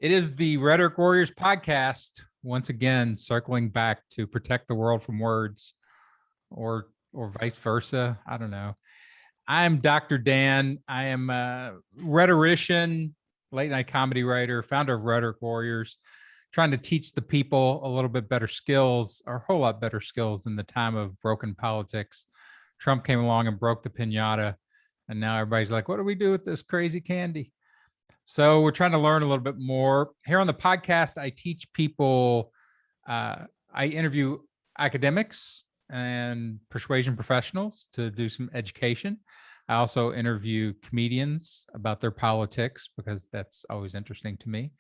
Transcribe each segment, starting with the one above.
It is the Rhetoric Warriors podcast, once again, circling back to protect the world from words or vice versa. I don't know. I'm Dr. Dan. I am a rhetorician, late night comedy writer, founder of Rhetoric Warriors, trying to teach the people a little bit better skills, or a whole lot better skills in the time of broken politics. Trump came along and broke the piñata, and now everybody's like, what do we do with this crazy candy? So we're trying to learn a little bit more. Here on the podcast, I teach people, I interview academics and persuasion professionals to do some education. I also interview comedians about their politics because that's always interesting to me.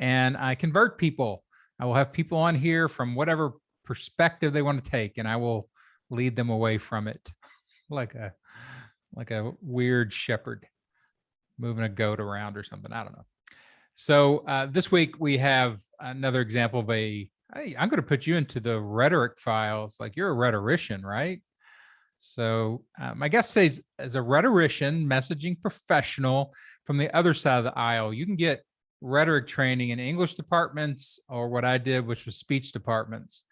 And I convert people. I will have people on here from whatever perspective they want to take, and I will lead them away from it like a weird shepherd moving a goat around or something. I don't know. So this week we have another example of hey, I'm going to put you into the rhetoric files. Like, you're a rhetorician, right? So my guest today is a rhetorician, messaging professional from the other side of the aisle. You can get rhetoric training in English departments, or what I did, which was speech departments.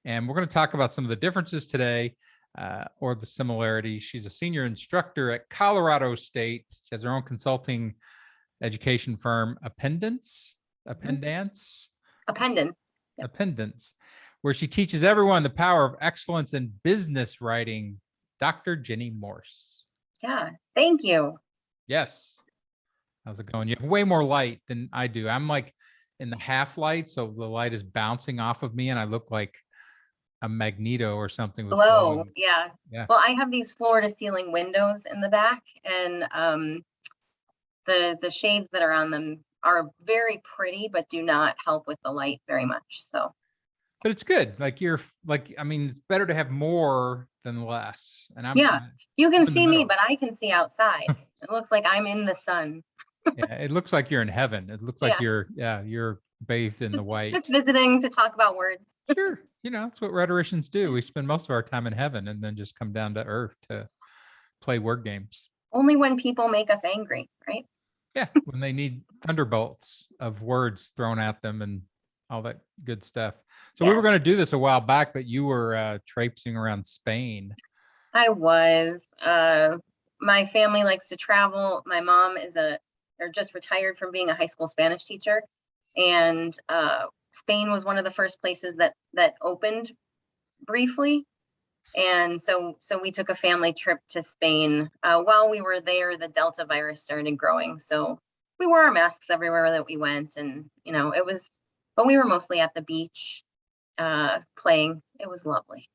And we're going to talk about some of the differences today. Or the similarities. She's a senior instructor at Colorado State. She has her own consulting education firm, Appendance, where she teaches everyone the power of excellence in business writing. Dr. Jenny Morse. Yeah, thank you. Yes. How's it going? You have way more light than I do. I'm like in the half light, so the light is bouncing off of me, and I look like a Magneto or something. Glow. Yeah. Well, I have these floor to ceiling windows in the back, and the shades that are on them are very pretty, but do not help with the light very much. So, but it's good. Like, I mean, it's better to have more than less. And you can see me, but I can see outside. It looks like I'm in the sun. Yeah, it looks like you're in heaven. It looks like you're bathed in the white. Just visiting to talk about words. Sure. That's what rhetoricians do. We spend most of our time in heaven and then just come down to earth to play word games. Only when people make us angry, right? Yeah, when they need thunderbolts of words thrown at them and all that good stuff. So we were going to do this a while back, but you were traipsing around Spain. I was. My family likes to travel. My mom is just retired from being a high school Spanish teacher, and Spain was one of the first places that opened briefly. And so we took a family trip to Spain. While we were there, the Delta virus started growing. So we wore our masks everywhere that we went. And, but we were mostly at the beach playing. It was lovely.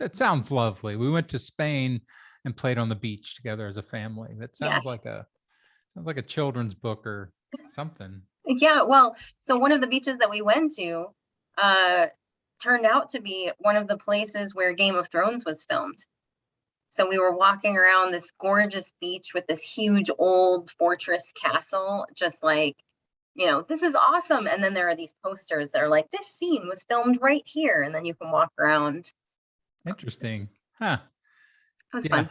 That sounds lovely. We went to Spain and played on the beach together as a family. That sounds like a children's book or something. Yeah, well, so one of the beaches that we went to turned out to be one of the places where Game of Thrones was filmed. So we were walking around this gorgeous beach with this huge old fortress castle, just like, this is awesome. And then there are these posters that are like, this scene was filmed right here. And then you can walk around. Interesting. Huh. It was fun.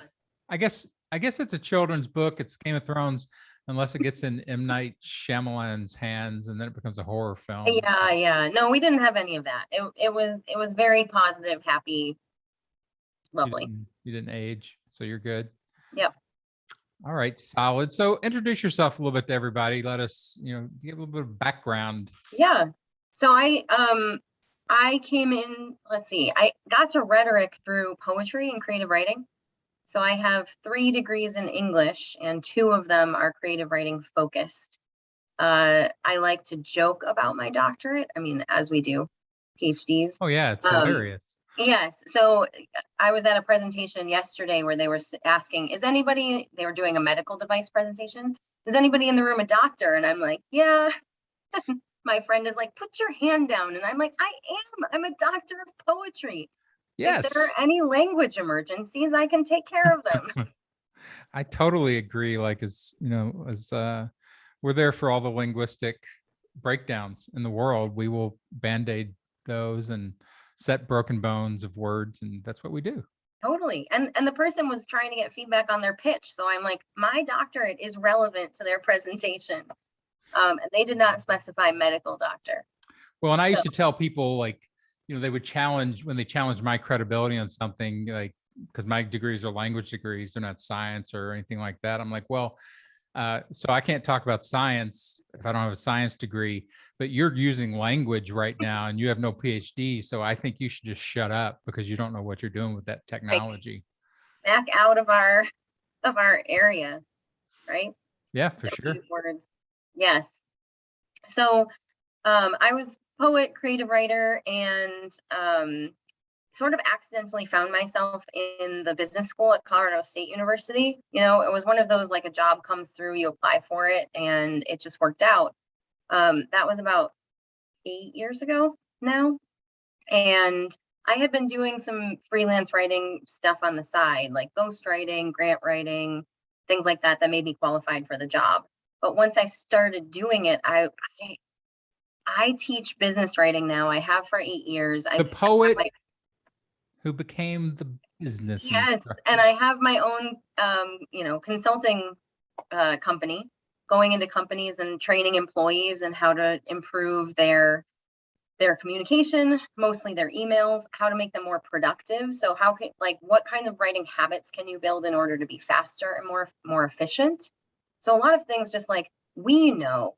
I guess it's a children's book. It's Game of Thrones. Unless it gets in M. Night Shyamalan's hands, and then it becomes a horror film. Yeah. No, we didn't have any of that. It was very positive, happy, lovely. You didn't age, so you're good. Yep. All right, solid. So introduce yourself a little bit to everybody. Let us, give a little bit of background. Yeah. So I came in. Let's see. I got to rhetoric through poetry and creative writing. So I have 3 degrees in English, and 2 of them are creative writing focused. I like to joke about my doctorate. I mean, as we do, PhDs. Oh yeah, it's hilarious. Yes. So I was at a presentation yesterday where they were asking, they were doing a medical device presentation. Is anybody in the room a doctor? And I'm like, yeah. My friend is like, put your hand down. And I'm like, I'm a doctor of poetry. Yes. If there are any language emergencies, I can take care of them. I totally agree. Like, we're there for all the linguistic breakdowns in the world. We will band-aid those and set broken bones of words, and that's what we do. Totally. And the person was trying to get feedback on their pitch. So I'm like, my doctorate is relevant to their presentation. And they did not specify medical doctor. Well, and I used to tell people, like, they would challenge when they challenge my credibility on something, like, because my degrees are language degrees, they're not science or anything like that. I'm like, well, so I can't talk about science if I don't have a science degree, but you're using language right now and you have no PhD. So I think you should just shut up because you don't know what you're doing with that technology. Like, back out of our area, right? Yeah, for Don't sure. use words. Yes. So I was poet, creative writer, and sort of accidentally found myself in the business school at Colorado State University. It was one of those, like, a job comes through, you apply for it, and it just worked out. That was about 8 years ago now. And I had been doing some freelance writing stuff on the side, like ghostwriting, grant writing, things like that made me qualified for the job. But once I started doing it, I teach business writing now. I have for 8 years. The poet who became the business. Yes, instructor. and I have my own, consulting company, going into companies and training employees and how to improve their communication, mostly their emails, how to make them more productive. So what kind of writing habits can you build in order to be faster and more efficient? So a lot of things, just like, we know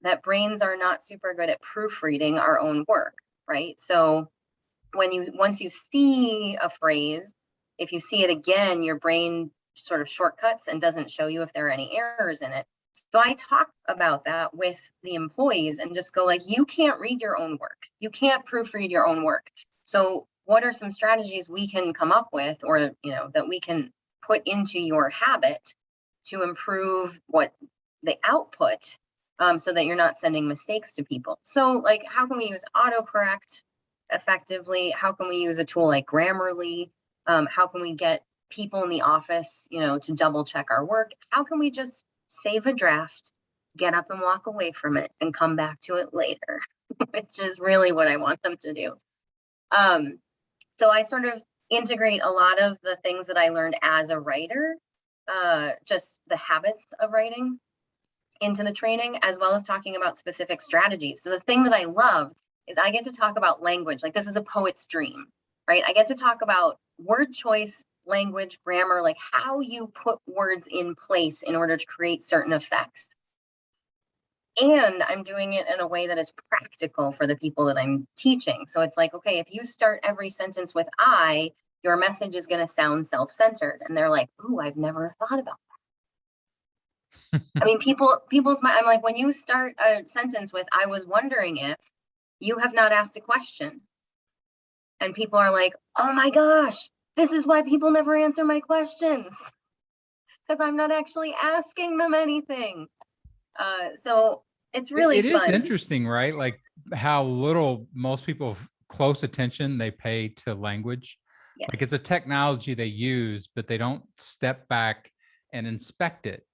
that brains are not super good at proofreading our own work, right? So once you see a phrase, if you see it again, your brain sort of shortcuts and doesn't show you if there are any errors in it. So I talk about that with the employees and just go, like, you can't read your own work. You can't proofread your own work. So what are some strategies we can come up with, or, that we can put into your habit to improve what the output, so that you're not sending mistakes to people? So, like, how can we use autocorrect effectively? How can we use a tool like Grammarly? How can we get people in the office, to double check our work? How can we just save a draft, get up and walk away from it, and come back to it later, which is really what I want them to do. So I sort of integrate a lot of the things that I learned as a writer, just the habits of writing, into the training, as well as talking about specific strategies. So the thing that I love is I get to talk about language. Like, this is a poet's dream, right? I get to talk about word choice, language, grammar, like how you put words in place in order to create certain effects. And I'm doing it in a way that is practical for the people that I'm teaching. So it's like, okay, if you start every sentence with I, your message is going to sound self-centered. And they're like, ooh, I've never thought about that. I mean, I'm like, when you start a sentence with, I was wondering if, you have not asked a question. And people are like, oh my gosh, this is why people never answer my questions, because I'm not actually asking them anything. So it's really fun. It is interesting, right? Like, how little most people close attention they pay to language. Yeah. Like, it's a technology they use, but they don't step back and inspect it.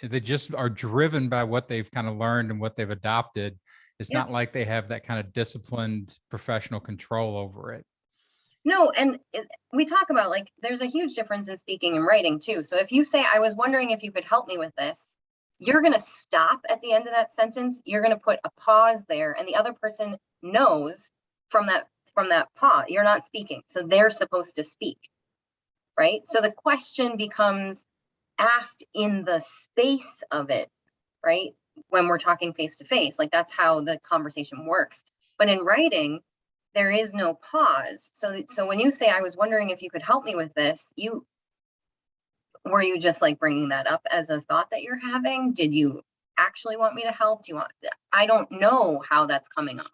They just are driven by what they've kind of learned and what they've adopted. It's not like they have that kind of disciplined professional control over it. No, and we talk about, like, there's a huge difference in speaking and writing too. So if you say, I was wondering if you could help me with this, you're going to stop at the end of that sentence. You're going to put a pause there, and the other person knows from that pause, you're not speaking. So they're supposed to speak, right? So the question becomes asked in the space of it, right? When we're talking face to face, like, that's how the conversation works. But in writing, there is no pause. So when you say, I was wondering if you could help me with this, were you just, like, bringing that up as a thought that you're having? Did you actually want me to help? I don't know how that's coming off.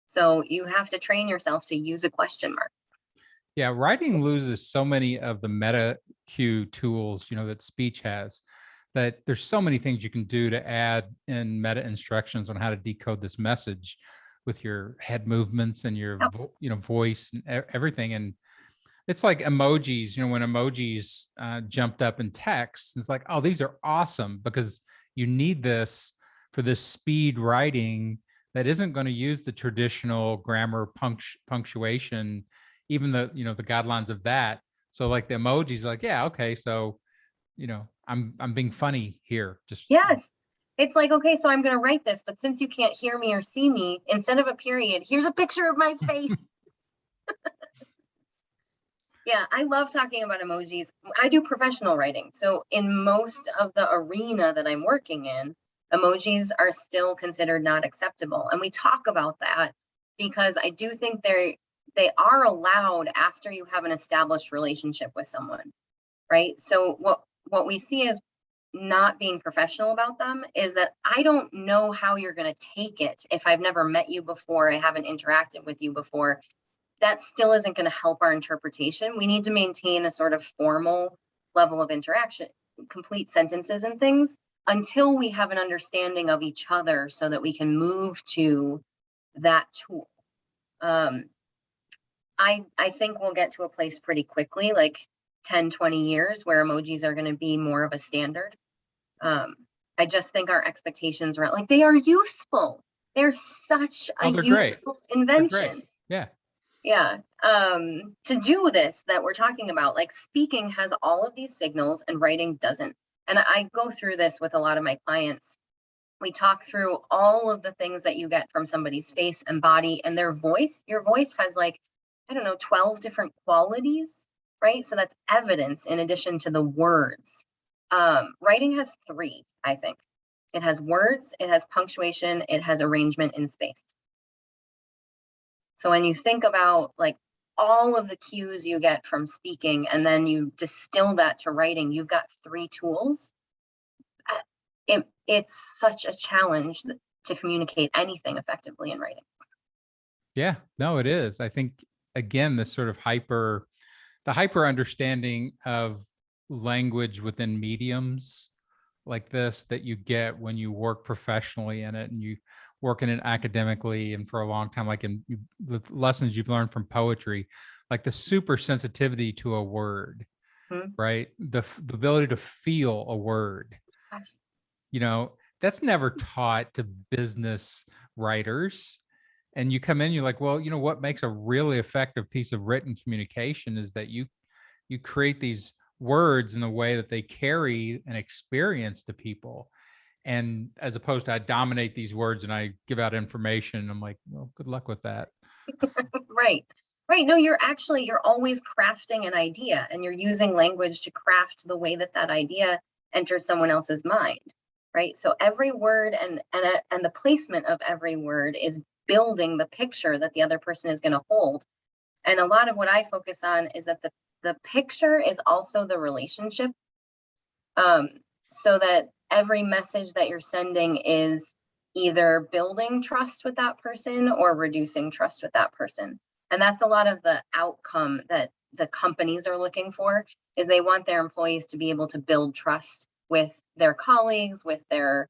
So you have to train yourself to use a question mark. Yeah, writing loses so many of the meta cue tools, that speech has, that there's so many things you can do to add in meta instructions on how to decode this message with your head movements and your voice and everything. And it's like emojis, when emojis jumped up in text, it's like, oh, these are awesome, because you need this for this speed writing that isn't going to use the traditional grammar punctuation, even the guidelines of that. So, like, the emojis, like, yeah, okay, so I'm being funny here. Just yes. It's like, okay, so I'm going to write this, but since you can't hear me or see me, instead of a period, here's a picture of my face. Yeah, I love talking about emojis. I do professional writing. So in most of the arena that I'm working in, emojis are still considered not acceptable. And we talk about that because I do think they are allowed after you have an established relationship with someone, right? So what we see as not being professional about them is that I don't know how you're going to take it if I've never met you before, I haven't interacted with you before. That still isn't going to help our interpretation. We need to maintain a sort of formal level of interaction, complete sentences and things until we have an understanding of each other so that we can move to that tool. I think we'll get to a place pretty quickly, like 10, 20 years, where emojis are going to be more of a standard. I just think our expectations are like, they are useful. They're such a useful invention. Yeah. Yeah. To do this that we're talking about, like speaking has all of these signals and writing doesn't. And I go through this with a lot of my clients. We talk through all of the things that you get from somebody's face and body and their voice. Your voice has like, I don't know, 12 different qualities, right? So that's evidence in addition to the words. Writing has 3, I think. It has words, it has punctuation, it has arrangement in space. So when you think about like all of the cues you get from speaking and then you distill that to writing, you've got 3 tools. It's such a challenge to communicate anything effectively in writing. Yeah, no, it is. I think, again, this sort of hyper understanding of language within mediums like this that you get when you work professionally in it and you work in it academically and for a long time, like in the lessons you've learned from poetry, like the super sensitivity to a word, right? The ability to feel a word, you know, that's never taught to business writers. And you come in, you're like, well, you know, what makes a really effective piece of written communication is that you create these words in the way that they carry an experience to people. And as opposed to I dominate these words and I give out information, I'm like, well, good luck with that. Right. No, you're always crafting an idea and you're using language to craft the way that idea enters someone else's mind, right? So every word and the placement of every word is building the picture that the other person is going to hold. And a lot of what I focus on is that the picture is also the relationship, so that every message that you're sending is either building trust with that person or reducing trust with that person. And that's a lot of the outcome that the companies are looking for, is they want their employees to be able to build trust with their colleagues, with their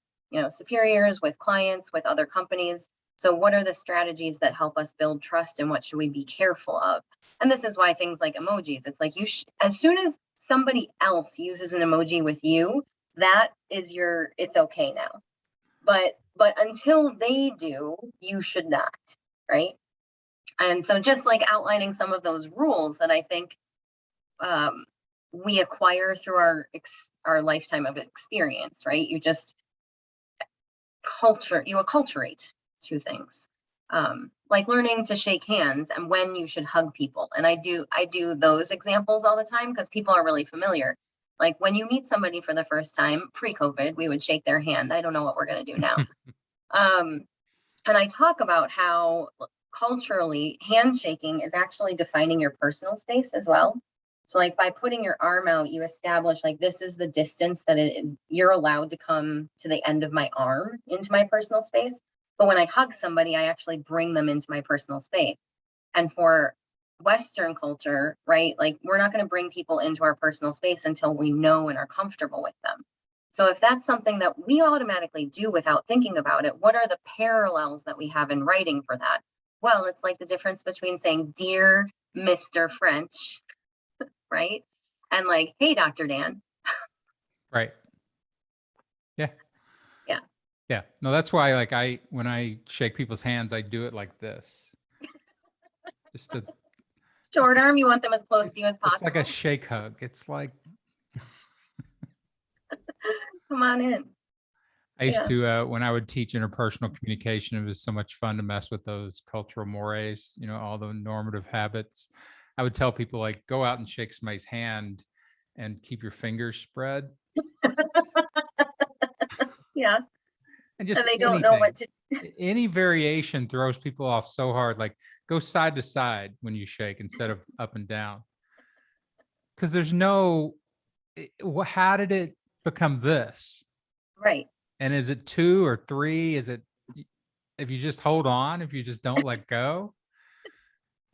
superiors, with clients, with other companies. So what are the strategies that help us build trust and what should we be careful of? And this is why things like emojis, it's like as soon as somebody else uses an emoji with you, that is it's okay now. But until they do, you should not, right? And so just like outlining some of those rules that I think we acquire through our lifetime of experience, right? You just acculturate to things, like learning to shake hands and when you should hug people. And I do those examples all the time because people are really familiar. Like when you meet somebody for the first time, pre-COVID, we would shake their hand. I don't know what we're going to do now. And I talk about how culturally handshaking is actually defining your personal space as well. So like by putting your arm out, you establish like, this is the distance that you're allowed to come to the end of my arm into my personal space. But when I hug somebody, I actually bring them into my personal space. And for Western culture, right, like we're not going to bring people into our personal space until we know and are comfortable with them. So if that's something that we automatically do without thinking about it, what are the parallels that we have in writing for that? Well, it's like the difference between saying, dear Mr. French, right? And like, hey, Dr. Dan. Right. Yeah. Yeah. Yeah. No, that's why like when I shake people's hands, I do it like this. Just to short arm, you want them as close to you as possible. It's like a shake hug. It's like come on in. I used to, when I would teach interpersonal communication, it was so much fun to mess with those cultural mores, all the normative habits. I would tell people, like, go out and shake somebody's hand and keep your fingers spread. Yeah. And just And they don't know what anything. to. Any variation throws people off so hard. Like, go side to side when you shake instead of up and down. Because there's no, how did it become this? Right. And is it 2 or 3? Is it, if you just hold on, if you just don't let go?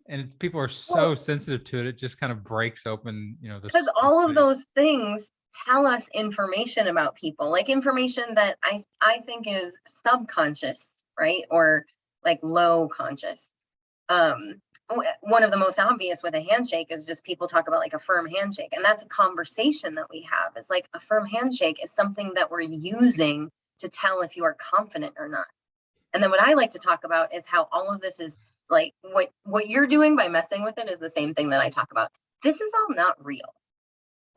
And people are so Well, sensitive to it, it just kind of breaks open, because all of those things tell us information about people, like information that I think is subconscious, right? Or like low conscious. One of the most obvious with a handshake is just people talk about like a firm handshake, and that's a conversation that we have. It's like a firm handshake is something that we're using to tell if you are confident or not. And then what I like to talk about is how all of this is like what you're doing by messing with it is the same thing that I talk about. This is all not real,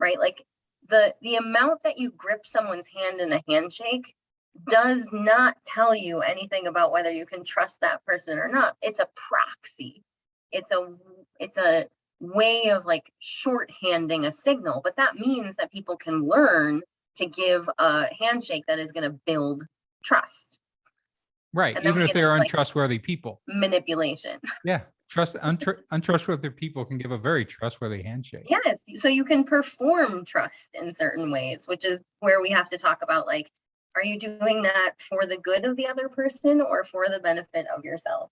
right? Like the amount that you grip someone's hand in a handshake does not tell you anything about whether you can trust that person or not. It's a proxy. It's a way of like shorthanding a signal, but that means that people can learn to give a handshake that is going to build trust. Right. Even if they're untrustworthy people. Manipulation. Yeah. Untrustworthy people can give a very trustworthy handshake. Yes. So you can perform trust in certain ways, which is where we have to talk about, like, are you doing that for the good of the other person or for the benefit of yourself?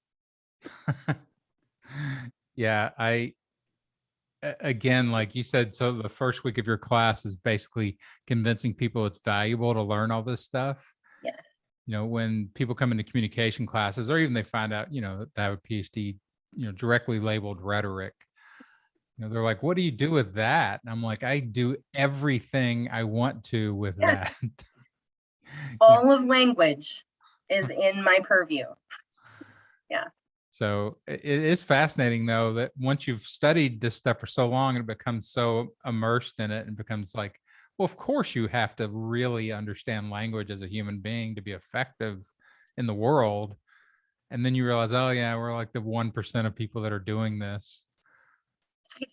Yeah. Again, like you said, so the first week of your class is basically convincing people it's valuable to learn all this stuff. Yeah. When people come into communication classes, or even they find out, that they have a PhD, directly labeled rhetoric, they're like, what do you do with that? And I'm like, I do everything I want to with that. All of language is in my purview. Yeah. So it is fascinating, though, that once you've studied this stuff for so long and it becomes so immersed in it and becomes like, well, of course you have to really understand language as a human being to be effective in the world. And then you realize, oh yeah, we're like the 1% of people that are doing this.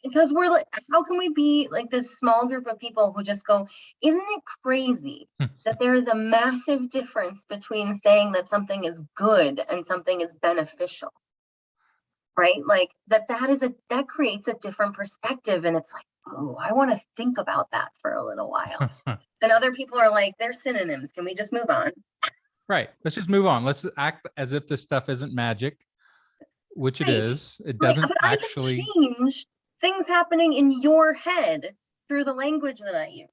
Because we're like, how can we be like this small group of people who just go, isn't it crazy that there is a massive difference between saying that something is good and something is beneficial? Right? Like that creates a different perspective. And it's like, oh, I want to think about that for a little while. And other people are like, they're synonyms. Can we just move on? Right. Let's just move on. Let's act as if this stuff isn't magic, which it is. It doesn't actually change things happening in your head through the language that I use.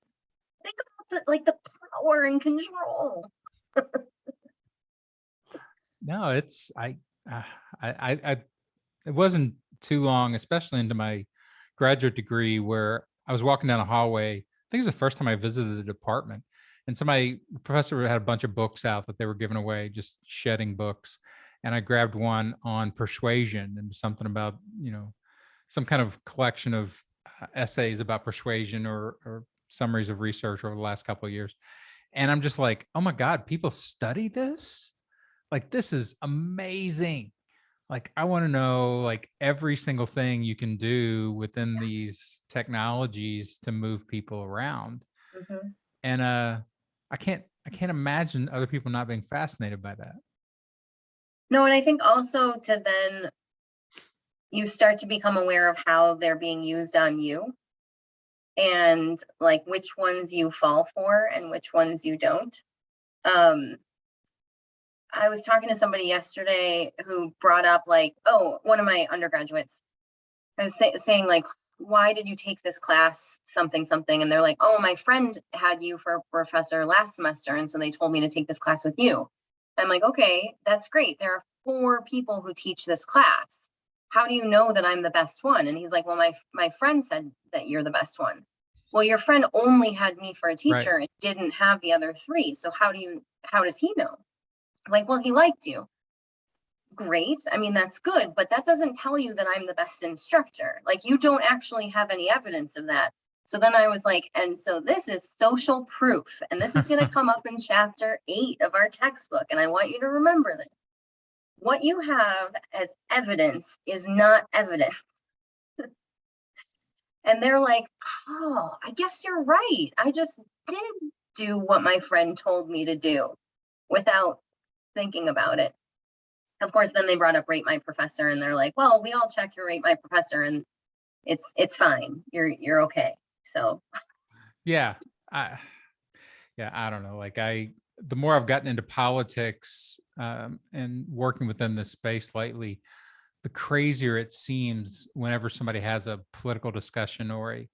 Think about the power and control. No, it's it wasn't too long, especially into my graduate degree, where I was walking down a hallway. I think it was the first time I visited the department, and professor had a bunch of books out that they were giving away, just shedding books. And I grabbed one on persuasion and something about, some kind of collection of essays about persuasion or summaries of research over the last couple of years. And I'm just like, oh my God, people study this? Like, this is amazing. Like, I want to know like every single thing you can do within these technologies to move people around. Mm-hmm. And I can't imagine other people not being fascinated by that. No, and I think also to then you start to become aware of how they're being used on you and like which ones you fall for and which ones you don't. I was talking to somebody yesterday who brought up like, one of my undergraduates. I was saying like, why did you take this class, something. And they're like, oh, my friend had you for a professor last semester, and so they told me to take this class with you. I'm like, okay, that's great. There are 4 people who teach this class. How do you know that I'm the best one? And he's like, well, my friend said that you're the best one. Well, your friend only had me for a teacher and didn't have the other 3. So how does he know? Like, well, he liked you. Great. I mean, that's good, but that doesn't tell you that I'm the best instructor. Like, you don't actually have any evidence of that. So then I was like, and so this is social proof, and this is going to come up in chapter 8 of our textbook. And I want you to remember this. What you have as evidence is not evidence. And they're like, oh, I guess you're right. I just did do what my friend told me to do without thinking about it. Of course, then they brought up Rate My Professor, and they're like, well, we all check your Rate My Professor, and it's fine. You're okay. So Yeah. I don't know. Like the more I've gotten into politics and working within this space lately, the crazier it seems whenever somebody has a political discussion or a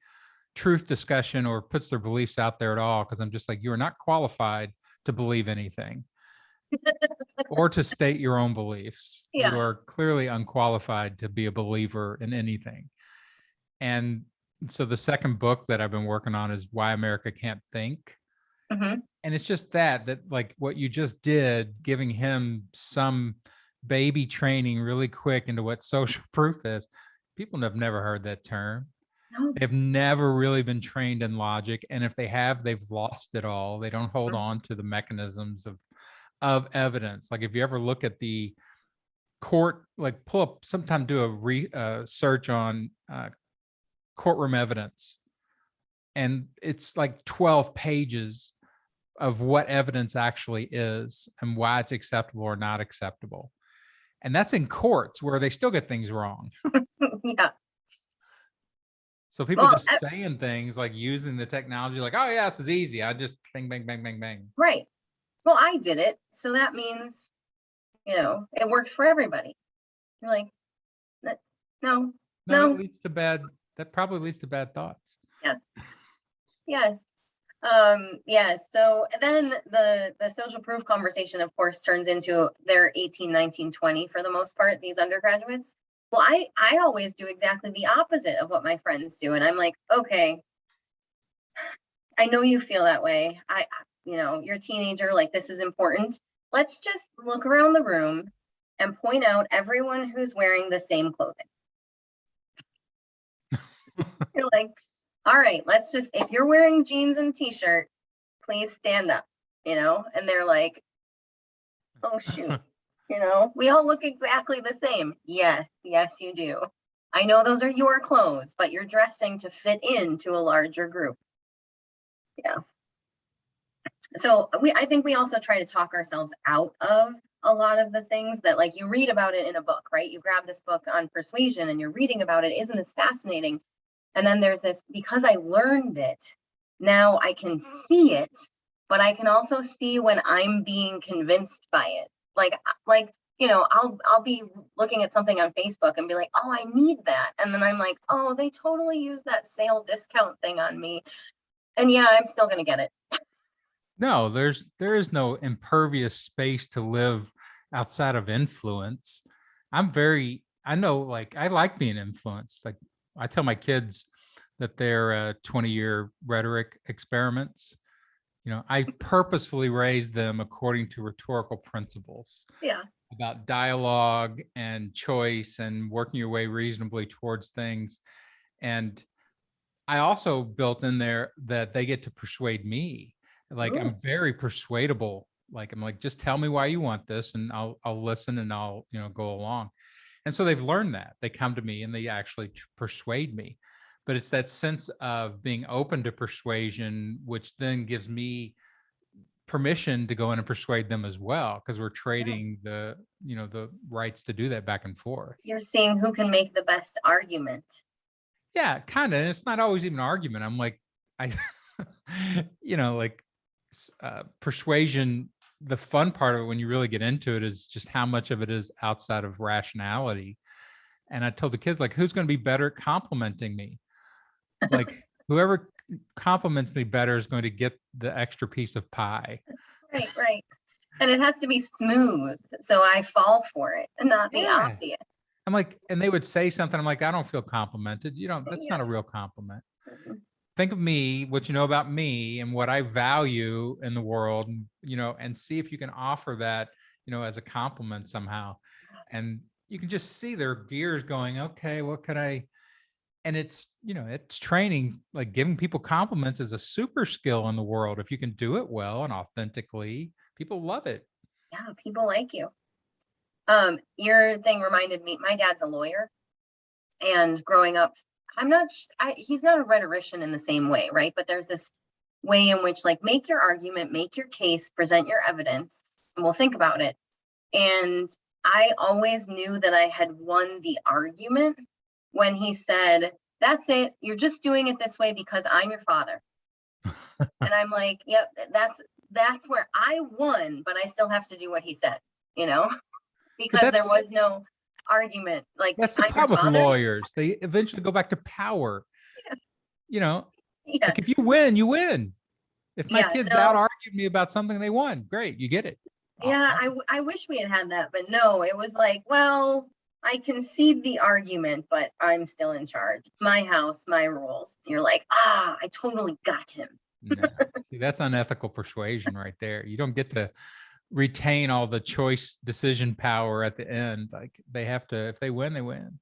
truth discussion or puts their beliefs out there at all. Cause I'm just like, you are not qualified to believe anything or to state your own beliefs. yeah. You are clearly unqualified to be a believer in anything. And so the second book that I've been working on is Why America Can't Think. Mm-hmm. And it's just that like what you just did, giving him some baby training really quick into what social proof is. People have never heard that term. No. They've never really been trained in logic. And if they have, they've lost it all. They don't hold on to the mechanisms of evidence. Like if you ever look at the court, like pull up, sometime do a search on courtroom evidence. And it's like 12 pages of what evidence actually is and why it's acceptable or not acceptable. And that's in courts where they still get things wrong. Yeah. So people just saying things like using the technology like, oh yeah, this is easy. I just bang, bang, bang, bang, bang. Right. Well, I did it. So that means, it works for everybody. You're like, no. That probably leads to bad thoughts. Yeah. Yes. Yeah. So then the social proof conversation, of course, turns into their 18, 19, 20 for the most part, these undergraduates. Well, I always do exactly the opposite of what my friends do. And I'm like, okay, I know you feel that way. You're a teenager, like this is important. Let's just look around the room and point out everyone who's wearing the same clothing. You're like, all right, if you're wearing jeans and t-shirt, please stand up, and they're like, oh shoot, we all look exactly the same. Yes, you do. I know those are your clothes, but you're dressing to fit into a larger group. Yeah. So I think we also try to talk ourselves out of a lot of the things that, like, you read about it in a book, right? You grab this book on persuasion and you're reading about it. Isn't this fascinating? And then there's this, because I learned it, now I can see it, but I can also see when I'm being convinced by it. Like, I'll be looking at something on Facebook and be like, oh, I need that. And then I'm like, oh, they totally use that sale discount thing on me. And yeah, I'm still going to get it. No, there is no impervious space to live outside of influence. I know, like, I like being influenced. Like, I tell my kids that they're 20-year rhetoric experiments. I purposefully raise them according to rhetorical principles. Yeah. About dialogue and choice and working your way reasonably towards things. And I also built in there that they get to persuade me. Like, Ooh. I'm very persuadable. Like, I'm like, just tell me why you want this and I'll listen and I'll, go along. And so they've learned that. They come to me and they actually persuade me. But it's that sense of being open to persuasion, which then gives me permission to go in and persuade them as well, because we're trading the rights to do that back and forth. You're seeing who can make the best argument. Yeah, kind of. And it's not always even an argument. I'm like, persuasion, the fun part of it when you really get into it is just how much of it is outside of rationality. And I told the kids, like, who's going to be better at complimenting me? Like, whoever compliments me better is going to get the extra piece of pie. Right. And it has to be smooth. So I fall for it and not the obvious. I'm like, and they would say something. I'm like, I don't feel complimented. That's not a real compliment. Mm-hmm. Think of me, what you know about me and what I value in the world, and see if you can offer that, as a compliment somehow. And you can just see their gears going, okay, what could I? And it's, it's training, like giving people compliments is a super skill in the world. If you can do it well and authentically, people love it. Yeah, people like you. Your thing reminded me, my dad's a lawyer, and growing up, he's not a rhetorician in the same way, right? But there's this way in which, like, make your argument, make your case, present your evidence, and we'll think about it. And I always knew that I had won the argument when he said, that's it, you're just doing it this way because I'm your father. And I'm like, yep, that's where I won, but I still have to do what he said, because there was no argument. Like, that's the problem with lawyers. They eventually go back to power. Yeah. Like if you win, you win. If my kids out argued me about something, they won. Great, you get it. Yeah, I wish we had that, but no, it was like, well, I concede the argument, but I'm still in charge. It's my house, my rules. You're like, I totally got him. No. See, that's unethical persuasion right there. You don't get to retain all the choice decision power at the end. Like they have to, if they win, they win.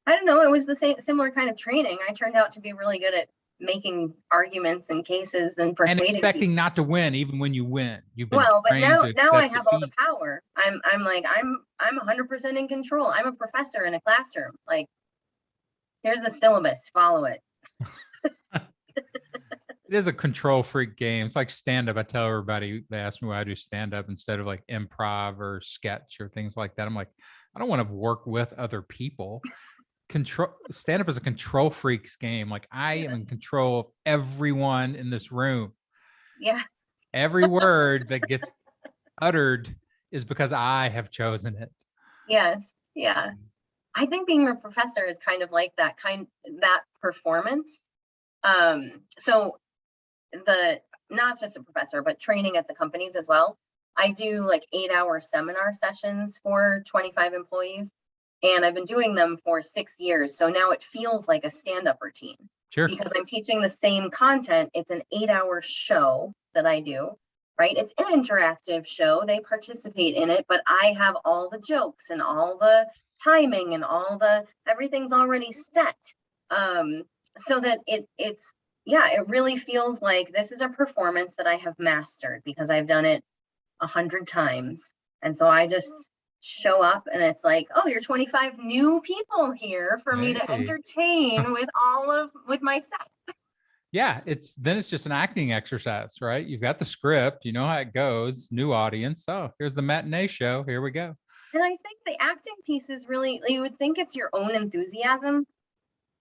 I don't know. It was the similar kind of training. I turned out to be really good at making arguments and cases and persuading and expecting people. Not to win even when you win. You've been but now I have defeat. all the power. I'm 100% in control. I'm a professor in a classroom. Like, here's the syllabus, follow it. It is a control freak game. It's like stand-up. I tell everybody, they ask me why I do stand-up instead of like improv or sketch or things like that. I'm like, I don't want to work with other people. Stand-up is a control freaks game. Like I am in control of everyone in this room. Yeah. Every word that gets uttered is because I have chosen it. Yes. Yeah. I think being a professor is kind of like that performance. So not just a professor, but training at the companies as well. I do like 8-hour seminar sessions for 25 employees. And I've been doing them for 6 years. So now it feels like a stand-up routine. Sure. Because I'm teaching the same content. It's an 8-hour show that I do, right? It's an interactive show. They participate in it, but I have all the jokes and all the timing and everything's already set. So that it really feels like this is a performance that I have mastered because I've done it 100 times. And so I just show up and it's like, oh, you're 25 new people here for me to entertain with my set. Yeah, it's just an acting exercise, right? You've got the script, you know how it goes, new audience. Oh, here's the matinee show. Here we go. And I think the acting piece is really, you would think it's your own enthusiasm,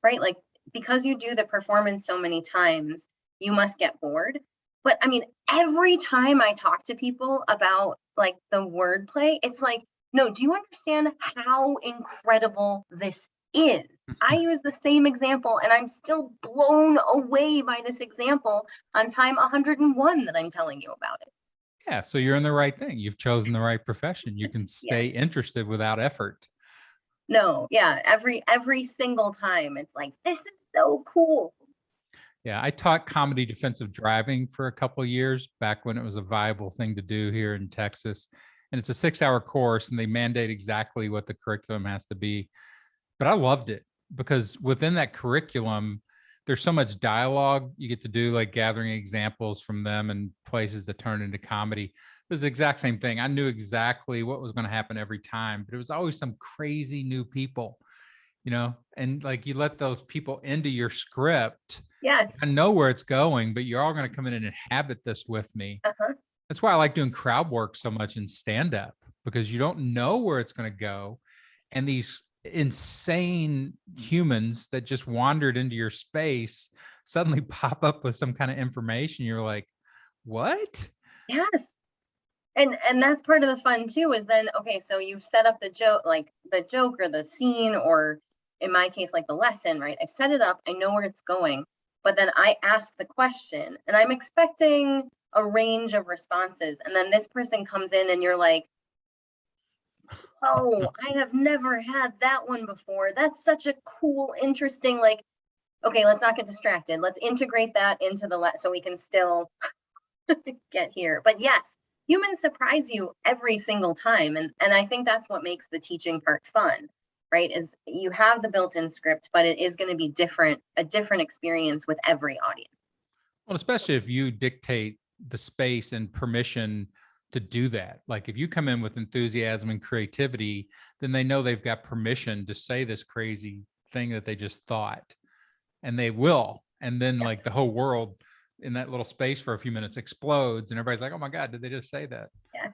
right? Like, because you do the performance so many times, you must get bored. But I mean, every time I talk to people about like the wordplay, it's like, no, do you understand how incredible this is? I use the same example and I'm still blown away by this example on time 101 that I'm telling you about it. Yeah, so you're in the right thing. You've chosen the right profession. You can stay interested without effort. No, yeah, every single time it's like, this is so cool. Yeah, I taught comedy defensive driving for a couple of years back when it was a viable thing to do here in Texas. And it's a 6-hour course and they mandate exactly what the curriculum has to be. But I loved it because within that curriculum, there's so much dialogue you get to do, like gathering examples from them and places that turn into comedy. It was the exact same thing. I knew exactly what was going to happen every time, but it was always some crazy new people, and like you let those people into your script. Yes. I know where it's going, but you're all going to come in and inhabit this with me. That's why I like doing crowd work so much in stand-up, because you don't know where it's going to go. And these insane humans that just wandered into your space suddenly pop up with some kind of information. You're like, what? Yes. And that's part of the fun too, is then, okay, so you've set up the joke or the scene, or in my case, like the lesson, right? I've set it up, I know where it's going, but then I ask the question and I'm expecting a range of responses. And then this person comes in and you're like, oh, I have never had that one before. That's such a cool, interesting, like, okay, let's not get distracted. Let's integrate that into the so we can still get here. But yes, humans surprise you every single time. And I think that's what makes the teaching part fun. right? Is you have the built-in script, but it is going to be a different experience with every audience. Well, especially if you dictate the space and permission to do that. Like if you come in with enthusiasm and creativity, then they know they've got permission to say this crazy thing that they just thought, and they will. And then like the whole world in that little space for a few minutes explodes and everybody's like, oh my God, did they just say that? Yeah.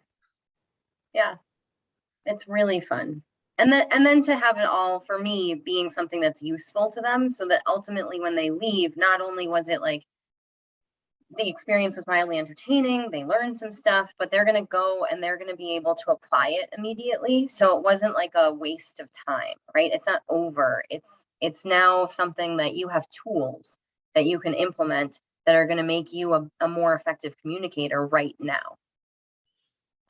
Yeah. It's really fun. And then to have it all, for me, being something that's useful to them, so that ultimately when they leave, not only was it like the experience was mildly entertaining, they learned some stuff, but they're going to go and they're going to be able to apply it immediately. So it wasn't like a waste of time, right? It's not over. It's now something that you have tools that you can implement that are going to make you a more effective communicator right now.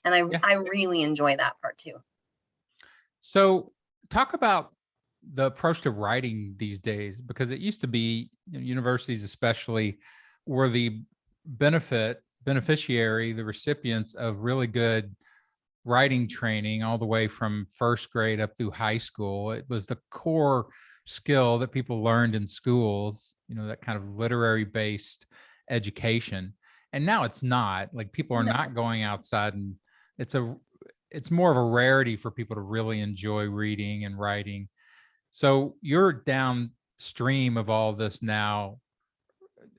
And I really enjoy that part too. So talk about the approach to writing these days, because it used to be, universities especially were the beneficiary, the recipients of really good writing training all the way from first grade up through high school. It was the core skill that people learned in schools, that kind of literary based education. And now it's not. Like people are not going outside, and it's more of a rarity for people to really enjoy reading and writing. So you're downstream of all this now.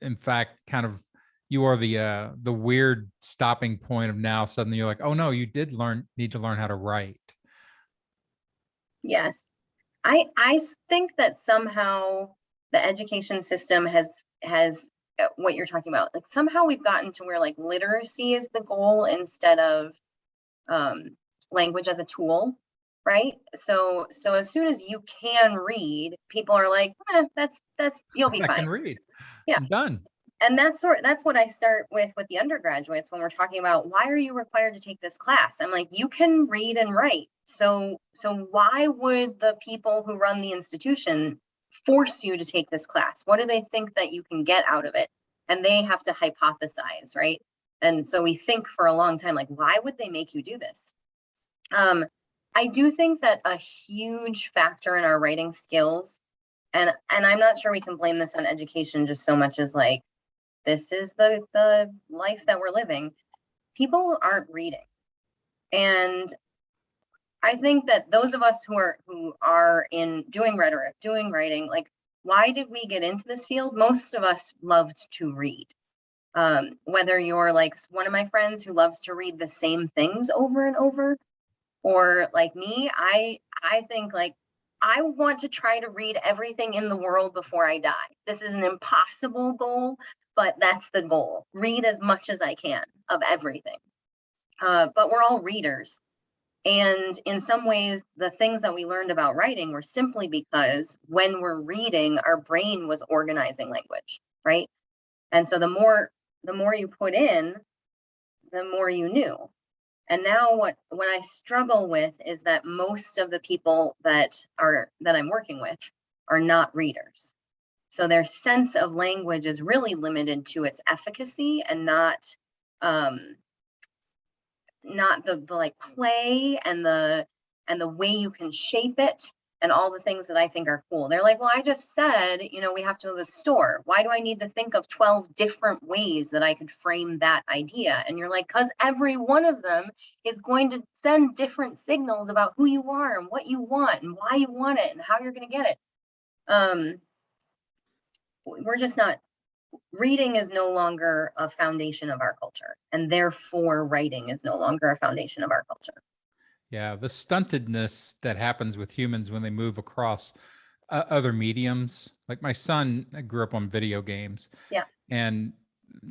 In fact, kind of you are the weird stopping point of now suddenly you're like, oh no, you did need to learn how to write. Yes. I think that somehow the education system has what you're talking about. Like somehow we've gotten to where like literacy is the goal instead of language as a tool, right? So as soon as you can read, people are like, that's you'll be fine. I can read. Yeah, I'm done. And that's what I start with the undergraduates when we're talking about why are you required to take this class? I'm like, you can read and write. So why would the people who run the institution force you to take this class? What do they think that you can get out of it? And they have to hypothesize, right? And so we think for a long time, like, why would they make you do this? I do think that a huge factor in our writing skills, and I'm not sure we can blame this on education just so much as like, this is the life that we're living. People aren't reading. And I think that those of us who are in doing rhetoric, doing writing, like, why did we get into this field? Most of us loved to read. Whether you're like one of my friends who loves to read the same things over and over, or like me, I think like, I want to try to read everything in the world before I die. This is an impossible goal, but that's the goal. Read as much as I can of everything. But we're all readers. And in some ways, the things that we learned about writing were simply because when we're reading, our brain was organizing language, right? And so the more you put in, the more you knew. And now what I struggle with is that most of the people that I'm working with are not readers. So their sense of language is really limited to its efficacy and not the like play and the way you can shape it and all the things that I think are cool. They're like, well, I just said, we have to go to the store. Why do I need to think of 12 different ways that I could frame that idea? And you're like, because every one of them is going to send different signals about who you are and what you want and why you want it and how you're going to get it. We're just not, reading is no longer a foundation of our culture, and therefore writing is no longer a foundation of our culture. Yeah, the stuntedness that happens with humans when they move across other mediums. Like my son grew up on video games. Yeah. And,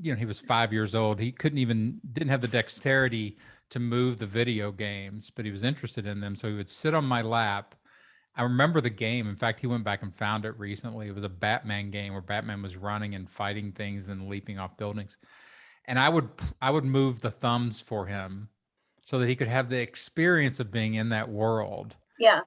he was 5 years old. He didn't have the dexterity to move the video games, but he was interested in them. So he would sit on my lap. I remember the game. In fact, he went back and found it recently. It was a Batman game where Batman was running and fighting things and leaping off buildings. And I would move the thumbs for him so that he could have the experience of being in that world. Yeah.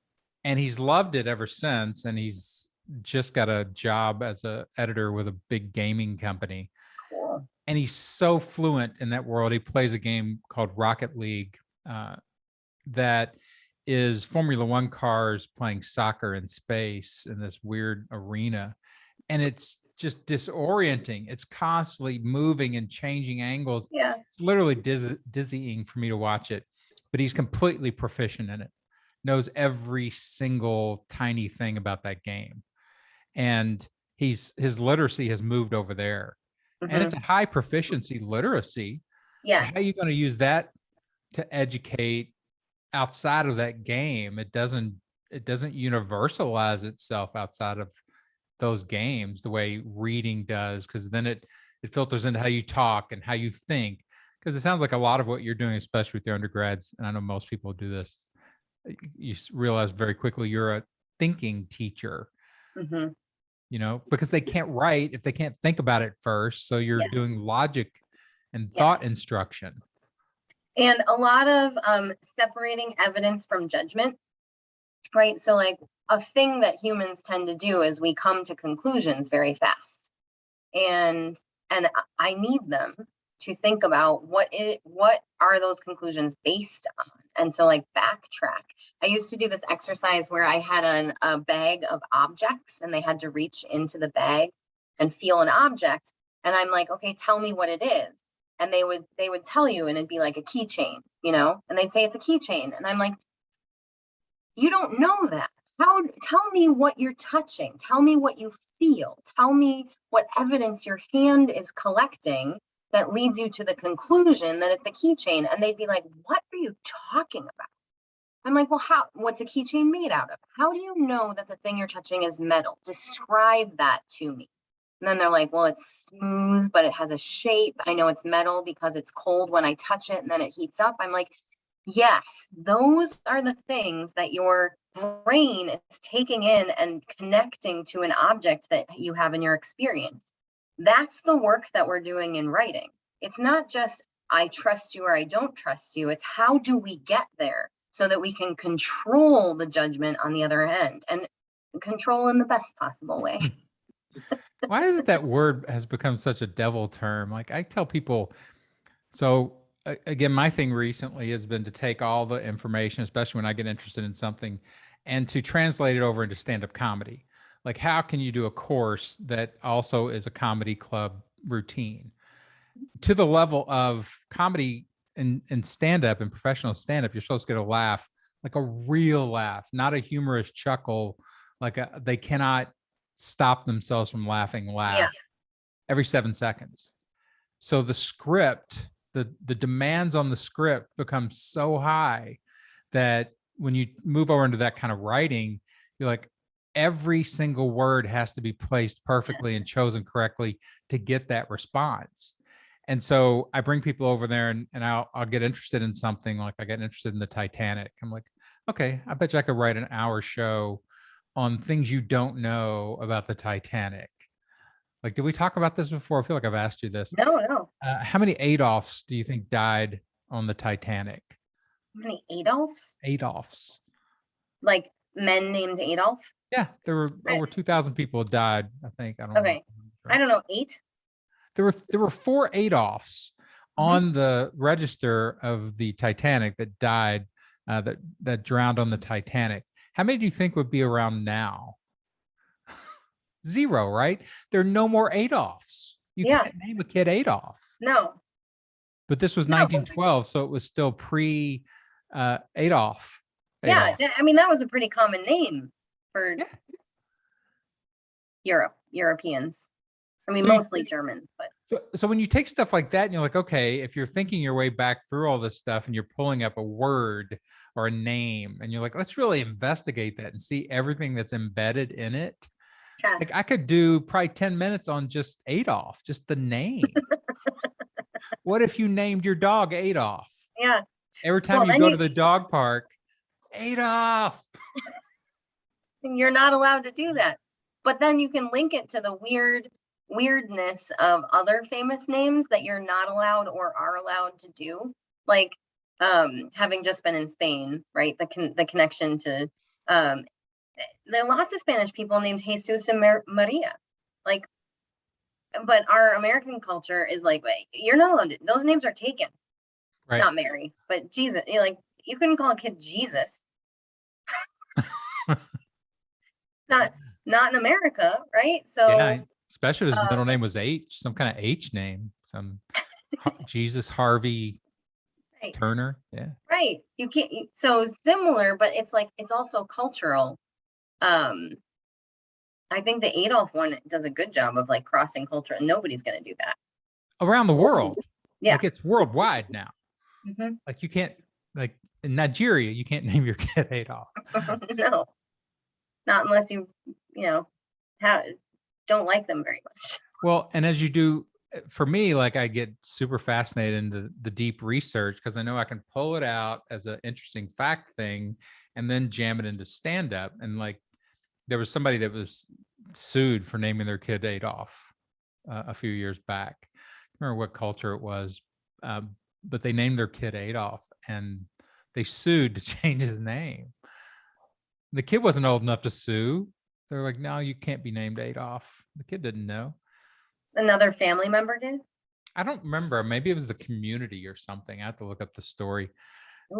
And he's loved it ever since. And he's just got a job as an editor with a big gaming company. Cool. And he's so fluent in that world. He plays a game called Rocket League that is Formula One cars playing soccer in space in this weird arena. And it's just disorienting. It's constantly moving and changing angles. Yeah. It's literally dizzying for me to watch it, but he's completely proficient in it, knows every single tiny thing about that game. And his literacy has moved over there. And it's a high proficiency literacy. Yeah. How are you going to use that to educate outside of that game? It doesn't universalize itself outside of those games the way reading does, because then it filters into how you talk and how you think. Because it sounds like a lot of what you're doing, especially with your undergrads, and I know most people do this, you realize very quickly you're a thinking teacher. You know, because they can't write if they can't think about it first. So you're doing logic and thought instruction. And a lot of separating evidence from judgment, right? So like a thing that humans tend to do is we come to conclusions very fast. And I need them to think about what are those conclusions based on? And so like backtrack. I used to do this exercise where I had a bag of objects and they had to reach into the bag and feel an object. And I'm like, okay, tell me what it is. And they would tell you, and it'd be like a keychain, you know, and they'd say it's a keychain. And I'm like, you don't know that. Tell me what you're touching. Tell me what you feel. Tell me what evidence your hand is collecting that leads you to the conclusion that it's a keychain. And they'd be like, what are you talking about? I'm like, well, what's a keychain made out of? How do you know that the thing you're touching is metal? Describe that to me. And then they're like, well, it's smooth, but it has a shape. I know it's metal because it's cold when I touch it and then it heats up. I'm like, yes, those are the things that your brain is taking in and connecting to an object that you have in your experience. That's the work that we're doing in writing. It's not just I trust you or I don't trust you. It's how do we get there so that we can control the judgment on the other end, and control in the best possible way. Why is it that word has become such a devil term? Like I tell people, so again, my thing recently has been to take all the information, especially when I get interested in something, and to translate it over into stand-up comedy. Like, how can you do a course that also is a comedy club routine to the level of comedy and stand-up and professional stand-up? You're supposed to get a laugh, like a real laugh, not a humorous chuckle. Like they cannot stop themselves from laughing every 7 seconds. So the script, the demands on the script become so high that when you move over into that kind of writing, you're like, every single word has to be placed perfectly and chosen correctly to get that response. And so I bring people over there and I'll get interested in something. Like I get interested in the Titanic. I'm like, okay, I bet you I could write an hour show on things you don't know about the Titanic. Like, did we talk about this before? I feel like I've asked you this. No. How many Adolfs do you think died on the Titanic? How many Adolfs? Adolfs. Like men named Adolf? Yeah, there were over 2,000 people died, I think. I don't know. I don't know, 8? There were 4 Adolfs on the register of the Titanic that died, that drowned on the Titanic. How many do you think would be around now? 0, right? There are no more Adolfs. You can't name a kid Adolf. No. But this was 1912, so it was still pre Adolf. Yeah, I mean, that was a pretty common name for Europeans. I mean, mostly Germans, but. So when you take stuff like that and you're like, okay, if you're thinking your way back through all this stuff and you're pulling up a word or a name and you're like, let's really investigate that and see everything that's embedded in it. Yeah. Like I could do probably 10 minutes on just Adolf, just the name. What if you named your dog Adolf? Yeah. Every time you go to the dog park, Adolf. You're not allowed to do that. But then you can link it to the weirdness of other famous names that you're not allowed or are allowed to do. Like having just been in Spain, right? The connection to there are lots of Spanish people named Jesus and Maria. Like, but our American culture is like, wait, you're not allowed to, those names are taken. Right. Not Mary, but Jesus. Like, you couldn't call a kid Jesus. Not in America, right? So Yeah, especially if his middle name was H, some kind of H name, some Jesus Harvey right, Turner. Yeah. right. You can't. So similar, but it's like it's also cultural. Um, I think the Adolf one does a good job of like crossing culture, and nobody's going to do that. Around the world. Yeah. Like it's worldwide now. Mm-hmm. Like you can't, like in Nigeria, you can't name your kid Adolf. No, not unless you don't like them very much. Well, and as you do, for me, like I get super fascinated into the deep research because I know I can pull it out as an interesting fact thing and then jam it into stand up. And like there was somebody that was sued for naming their kid Adolf a few years back. I don't remember what culture it was, but they named their kid Adolf and they sued to change his name. The kid wasn't old enough to sue. They're like, no, you can't be named Adolf. The kid didn't know. Another family member did? I don't remember. Maybe it was the community or something. I have to look up the story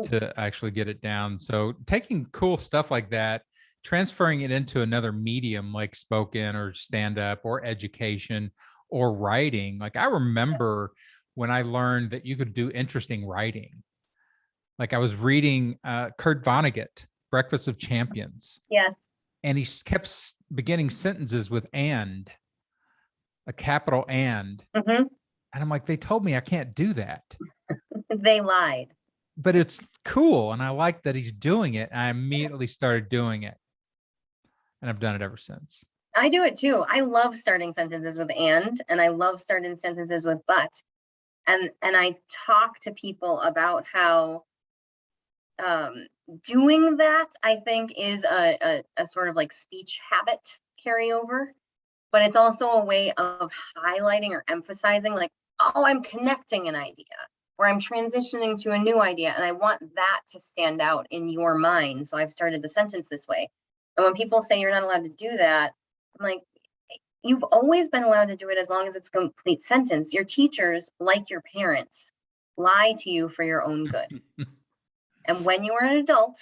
to actually get it down. So taking cool stuff like that, transferring it into another medium like spoken or stand up or education or writing. Like I remember when I learned that you could do interesting writing. Like I was reading Kurt Vonnegut, Breakfast of Champions. Yeah. And he kept beginning sentences with and, a capital and. Mm-hmm. And I'm like, they told me I can't do that. They lied. But it's cool. And I like that he's doing it. And I immediately started doing it. And I've done it ever since. I do it too. I love starting sentences with and I love starting sentences with but. And I talk to people about how doing that, I think, is a sort of like speech habit carryover, but it's also a way of highlighting or emphasizing like, oh, I'm connecting an idea or I'm transitioning to a new idea. And I want that to stand out in your mind. So I've started the sentence this way. And when people say you're not allowed to do that, I'm like, you've always been allowed to do it as long as it's a complete sentence. Your teachers, like your parents, lie to you for your own good. And when you are an adult,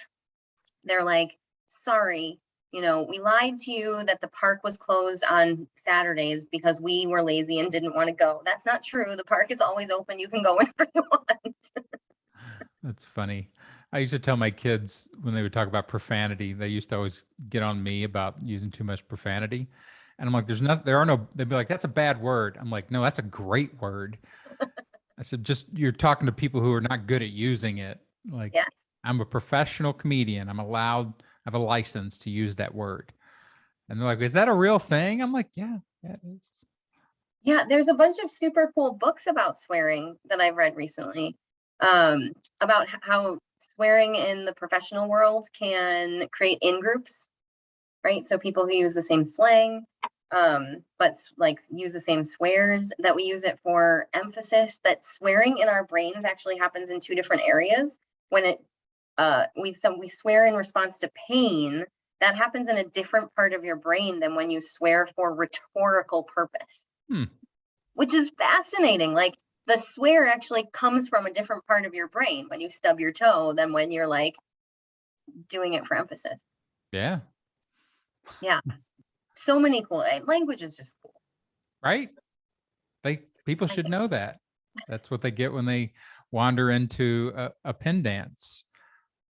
they're like, sorry, we lied to you that the park was closed on Saturdays because we were lazy and didn't want to go. That's not true. The park is always open. You can go whenever you want. That's funny. I used to tell my kids when they would talk about profanity, they used to always get on me about using too much profanity. And I'm like, they'd be like, that's a bad word. I'm like, no, that's a great word. I said, you're talking to people who are not good at using it. Like, yes. I'm a professional comedian. I have a license to use that word. And they're like, is that a real thing? I'm like, yeah, it is. Yeah, there's a bunch of super cool books about swearing that I've read recently, about how swearing in the professional world can create in-groups, right? So people who use the same slang, but like use the same swears, that we use it for emphasis, that swearing in our brains actually happens in two different areas. When we swear in response to pain, that happens in a different part of your brain than when you swear for rhetorical purpose, which is fascinating. Like the swear actually comes from a different part of your brain when you stub your toe than when you're like doing it for emphasis. Yeah. Yeah. So many cool language is just cool. Right. People should know that. That's what they get when they wander into Appendance.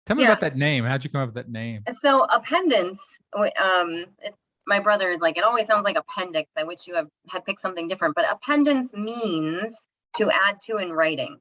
Tell me about that name. How'd you come up with that name? So Appendance, it's my brother is like, it always sounds like appendix. I wish you had picked something different, but Appendance means to add to in writing.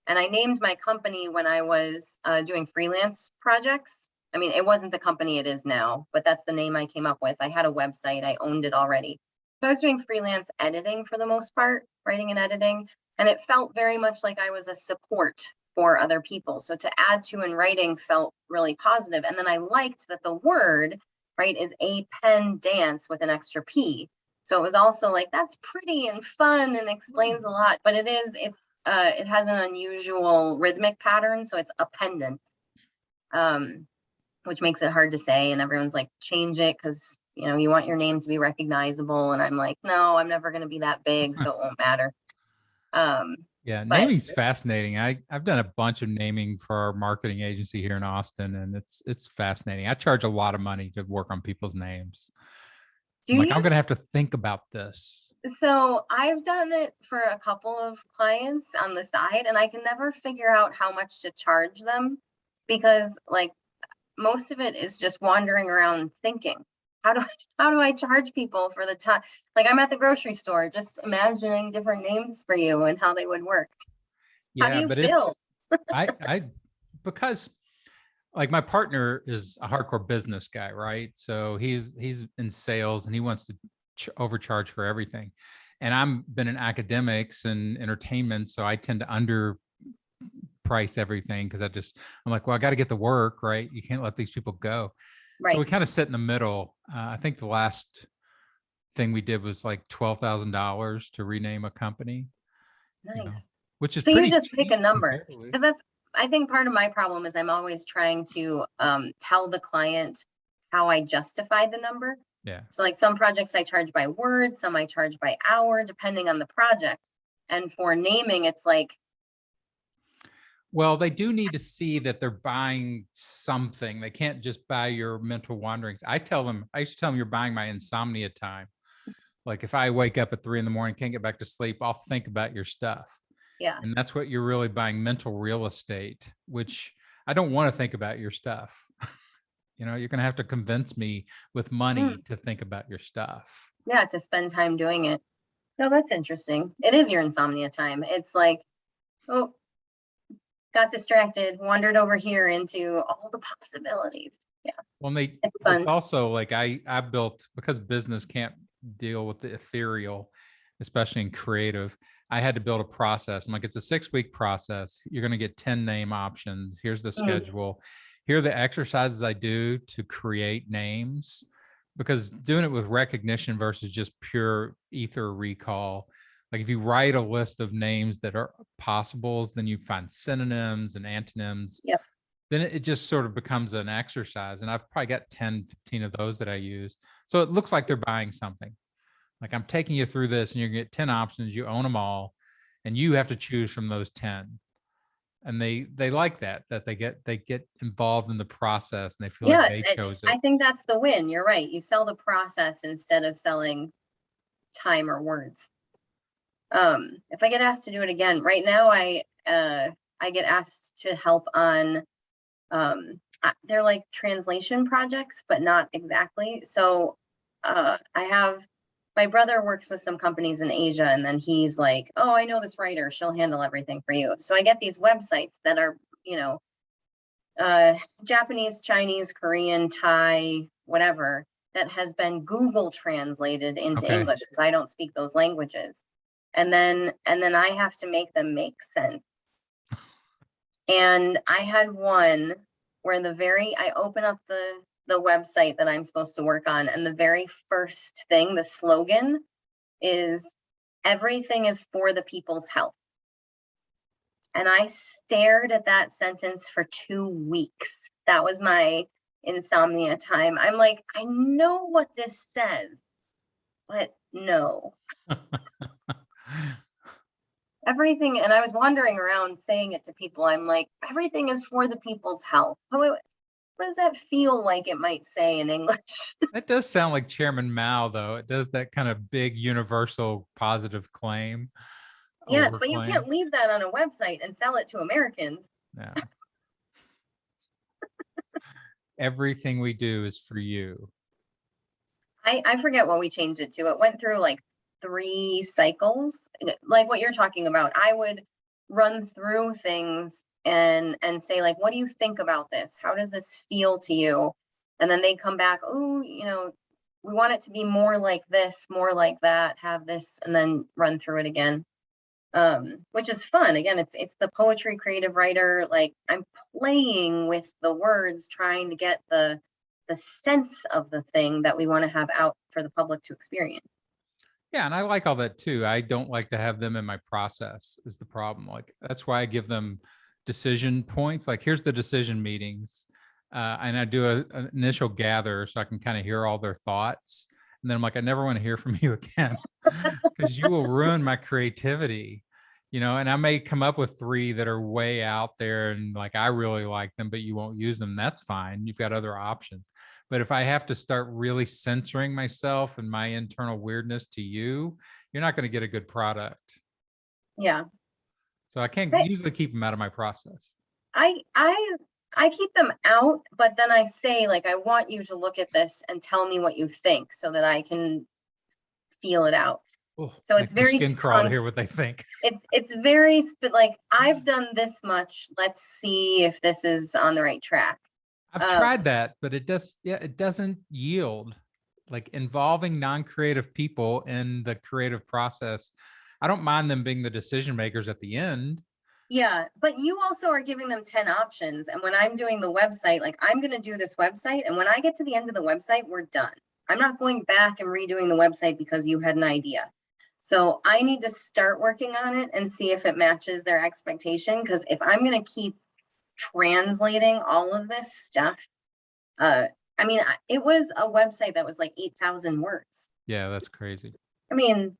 And I named my company when I was doing freelance projects. I mean, it wasn't the company it is now, but that's the name I came up with. I had a website, I owned it already. So I was doing freelance editing for the most part, writing and editing. And it felt very much like I was a support for other people. So to add to in writing felt really positive. And then I liked that the word, right, is a pen dance with an extra P. So it was also like, that's pretty and fun and explains a lot, but it has an unusual rhythmic pattern. So it's Appendance, which makes it hard to say. And everyone's like, change it because, you want your name to be recognizable. And I'm like, no, I'm never going to be that big, so it won't matter. Yeah, But naming's fascinating. I've done a bunch of naming for our marketing agency here in Austin, and it's fascinating. I charge a lot of money to work on people's names. So do I'm like, you? I'm gonna have to think about this. So I've done it for a couple of clients on the side, and I can never figure out how much to charge them because like most of it is just wandering around thinking. How do I, how do I charge people for the time? Like I'm at the grocery store, just imagining different names for you and how they would work. How do Yeah, you but bill? I because like my partner is a hardcore business guy, right? So he's in sales and he wants to overcharge for everything. And I'm been in academics and entertainment, so I tend to underprice everything because I'm like, well, I got to get the work, right? You can't let these people go. So Right. we kind of sit in the middle. I think the last thing we did was like $12,000 to rename a company, you know, Nice. which is So you pretty just pick a cheap number. comparatively. Because that's, I think part of my problem is I'm always trying to tell the client how I justify the number. Yeah. So like some projects I charge by word, some I charge by hour, depending on the project. And for naming, it's like, Well, they do need to see that they're buying something. They can't just buy your mental wanderings. I used to tell them you're buying my insomnia time. Like if I wake up at 3 a.m, can't get back to sleep, I'll think about your stuff. yeah, And that's what you're really buying, mental real estate, which I don't want to think about your stuff. You're going to have to convince me with money mm, to think about your stuff. yeah, to spend time doing it. No, that's interesting. It is your insomnia time. It's like, oh, got distracted, wandered over here into all the possibilities. Yeah, Well, it's it's fun. also like I built, because business can't deal with the ethereal, especially in creative. I had to build a process. I'm like, it's a 6-week process. You're going to get 10 name options. Here's the Mm, schedule. Here are the exercises I do to create names, because doing it with recognition versus just pure ether recall. Like if you write a list of names that are possibles, then you find synonyms and antonyms, yep. then it just sort of becomes an exercise. And I've probably got 10, 15 of those that I use. So it looks like they're buying something. Like I'm taking you through this and you're gonna get 10 options, you own them all, and you have to choose from those 10. And they like that they get involved in the process and they feel like Yeah, they chose I it. think that's the win. You're right. You sell the process instead of selling time or words. If I get asked to do it again, right now I get asked to help on they're like translation projects, but not exactly. So I have my brother works with some companies in Asia, and then he's like, "Oh, I know this writer; she'll handle everything for you." So I get these websites that are, Japanese, Chinese, Korean, Thai, whatever, that has been Google translated into Okay. English because I don't speak those languages. And then I have to make them make sense. And I had one where I open up the website that I'm supposed to work on, and the very first thing, the slogan is everything is for the people's health. And I stared at that sentence for 2 weeks. That was my insomnia time. I'm like, I know what this says, but no. Everything, and I was wandering around saying it to people. I'm like, everything is for the people's health. What does that feel like it might say in English? That does sound like Chairman Mao, though. It does that kind of big universal positive claim, Yes, but you overclaim. can't leave that on a website and sell it to Americans. Yeah. Everything we do is for you. I forget what we changed it to. It went through like 3 cycles, like what you're talking about. I would run through things and say like, what do you think about this? How does this feel to you? And then they come back, oh, we want it to be more like this, more like that, have this, and then run through it again. Which is fun. Again, it's the poetry creative writer. Like I'm playing with the words, trying to get the sense of the thing that we want to have out for the public to experience. Yeah, and I like all that too. I don't like to have them in my process is the problem. Like that's why I give them decision points. Like here's the decision meetings. And I do an initial gather so I can kind of hear all their thoughts. And then I'm like, I never want to hear from you again because you will ruin my creativity. And I may come up with 3 that are way out there and like, I really like them, but you won't use them. That's fine. You've got other options. But if I have to start really censoring myself and my internal weirdness to you, you're not going to get a good product. Yeah. So I can't I, usually keep them out of my process. I keep them out, but then I say, like, I want you to look at this and tell me what you think so that I can feel it out. Oh, So it's very skin crawl to hear what they think. It's very, like, I've done this much. Let's see if this is on the right track. I've tried that, but it doesn't yield. Like involving non-creative people in the creative process. I don't mind them being the decision makers at the end. Yeah, but you also are giving them 10 options. And when I'm doing the website, like, I'm going to do this website. And when I get to the end of the website, we're done. I'm not going back and redoing the website because you had an idea. So I need to start working on it and see if it matches their expectation. Because if I'm going to keep translating all of this stuff, I mean, it was a website that was like 8,000 words. Yeah, that's crazy. I mean,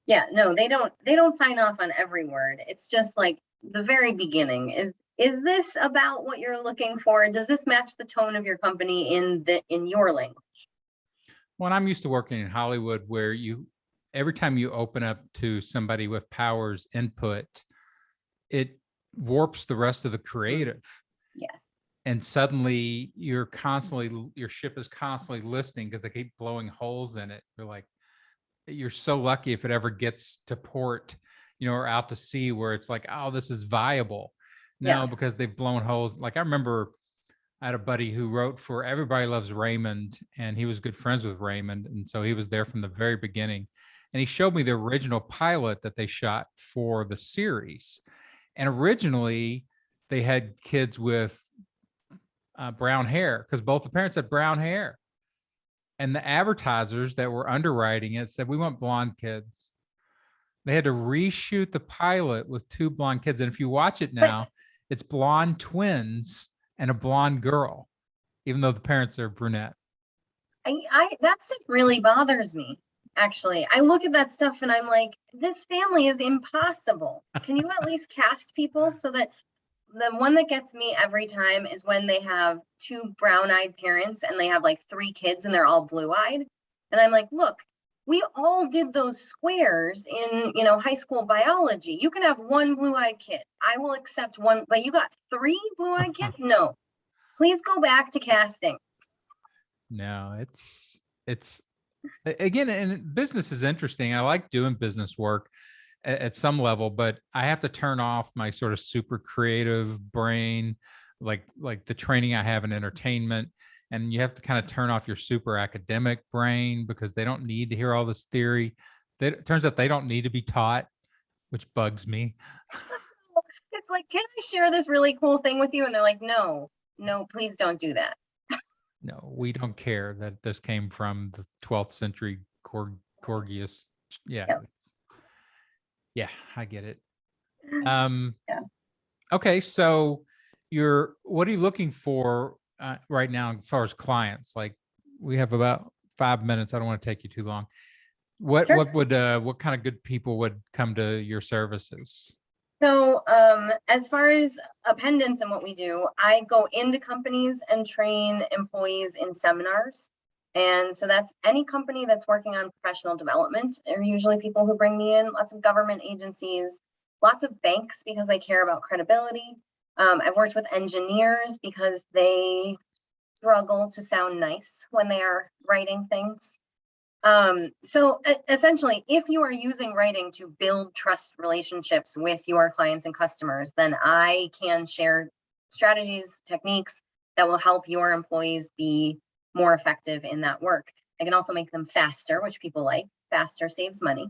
yeah, no, they don't sign off on every word. It's just like the very beginning. Is this about what you're looking for? Does this match the tone of your company in your language? Well, I'm used to working in Hollywood where every time you open up to somebody with powers input, it warps the rest of the creative. Yes. And suddenly your ship is constantly listening because they keep blowing holes in it. You're so lucky if it ever gets to port, or out to sea where it's like, oh, this is viable. No, because they've blown holes. Like I remember I had a buddy who wrote for Everybody Loves Raymond, and he was good friends with Raymond. And so he was there from the very beginning. And he showed me the original pilot that they shot for the series. And originally they had kids with brown hair because both the parents had brown hair. And the advertisers that were underwriting it said, we want blonde kids. They had to reshoot the pilot with 2 blonde kids. And if you watch it now, it's blonde twins and a blonde girl, even though the parents are brunette. That stuff really bothers me. Actually, I look at that stuff and I'm like, this family is impossible. Can you at least cast people so that the one that gets me every time is when they have 2 brown-eyed parents and they have like 3 kids and they're all blue-eyed. And I'm like, look, we all did those squares in, high school biology. You can have 1 blue-eyed kid. I will accept 1, but you got 3 blue-eyed kids? No. Please go back to casting. No, it's again, and business is interesting. I like doing business work at some level, but I have to turn off my sort of super creative brain, like the training I have in entertainment. And you have to kind of turn off your super academic brain because they don't need to hear all this theory. It turns out they don't need to be taught, which bugs me. It's like, can I share this really cool thing with you? And they're like, no, please don't do that. No, we don't care that this came from the 12th century Gorgias. Yeah. Yep. Yeah, I get it. Yeah. Okay, so what are you looking for right now as far as clients? Like we have about 5 minutes. I don't want to take you too long. What kind of good people would come to your services? So as far as Appendance and what we do, I go into companies and train employees in seminars. And so that's any company that's working on professional development are usually people who bring me in, lots of government agencies, lots of banks because I care about credibility. I've worked with engineers because they struggle to sound nice when they are writing things. So essentially, if you are using writing to build trust relationships with your clients and customers, then I can share strategies, techniques that will help your employees be more effective in that work. I can also make them faster, which people like. Faster saves money.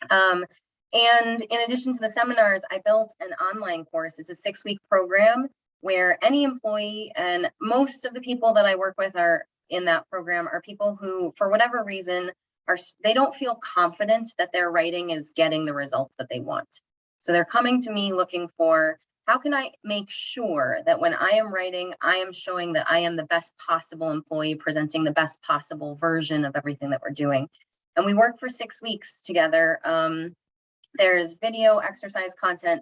And in addition to the seminars, I built an online course. It's a 6-week program where any employee, and most of the people that I work with are in that program, are people who, for whatever reason, they don't feel confident that their writing is getting the results that they want. So they're coming to me looking for, how can I make sure that when I am writing, I am showing that I am the best possible employee, presenting the best possible version of everything that we're doing. And we work for 6 weeks together. There's video exercise content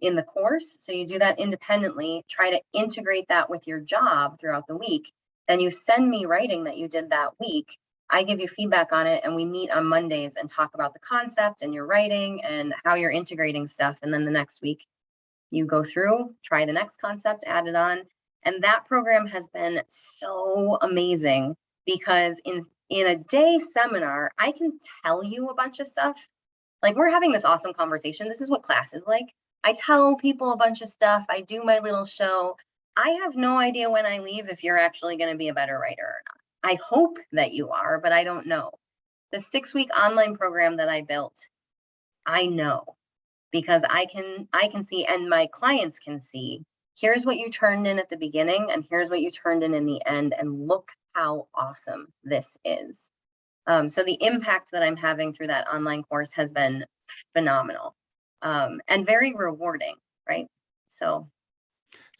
in the course. So you do that independently, try to integrate that with your job throughout the week. Then you send me writing that you did that week. I give you feedback on it, and we meet on Mondays and talk about the concept and your writing and how you're integrating stuff. And then the next week you go through, try the next concept, add it on. And that program has been so amazing because in a day seminar, I can tell you a bunch of stuff. Like, we're having this awesome conversation. This is what class is like. I tell people a bunch of stuff. I do my little show. I have no idea when I leave if you're actually going to be a better writer or not. I hope that you are, but I don't know. The 6-week online program that I built, I know, because I can see, and my clients can see, here's what you turned in at the beginning, and here's what you turned in the end, and look how awesome this is. So the impact that I'm having through that online course has been phenomenal, and very rewarding, right? So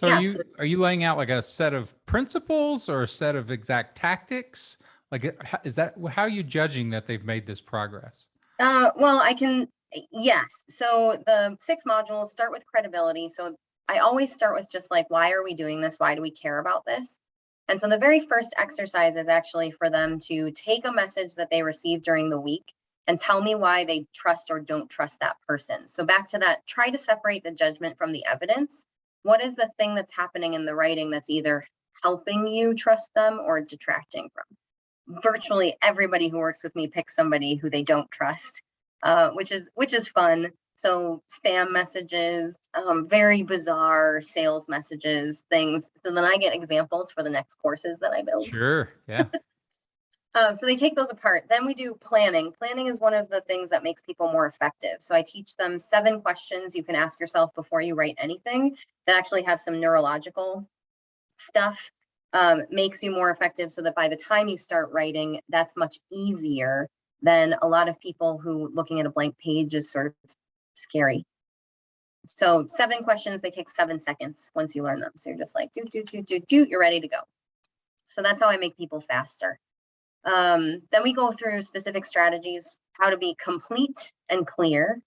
yeah. Are you laying out like a set of principles or a set of exact tactics? Like, is that how are you judging that they've made this progress? Well, yes. So the 6 modules start with credibility. So I always start with just like, why are we doing this? Why do we care about this? And so the very first exercise is actually for them to take a message that they received during the week and tell me why they trust or don't trust that person. So back to that, try to separate the judgment from the evidence. What is the thing that's happening in the writing that's either helping you trust them or detracting from? Virtually everybody who works with me picks somebody who they don't trust, which is fun. So spam messages, very bizarre sales messages, things. So then I get examples for the next courses that I build. Sure, yeah. So they take those apart. Then we do planning. Planning is one of the things that makes people more effective. So I teach them 7 questions you can ask yourself before you write anything that actually have some neurological stuff. Makes you more effective so that by the time you start writing, that's much easier than a lot of people who looking at a blank page is sort of scary. So 7 questions, they take 7 seconds once you learn them. So you're just like, you're ready to go. So that's how I make people faster. Then we go through specific strategies, how to be complete and clear.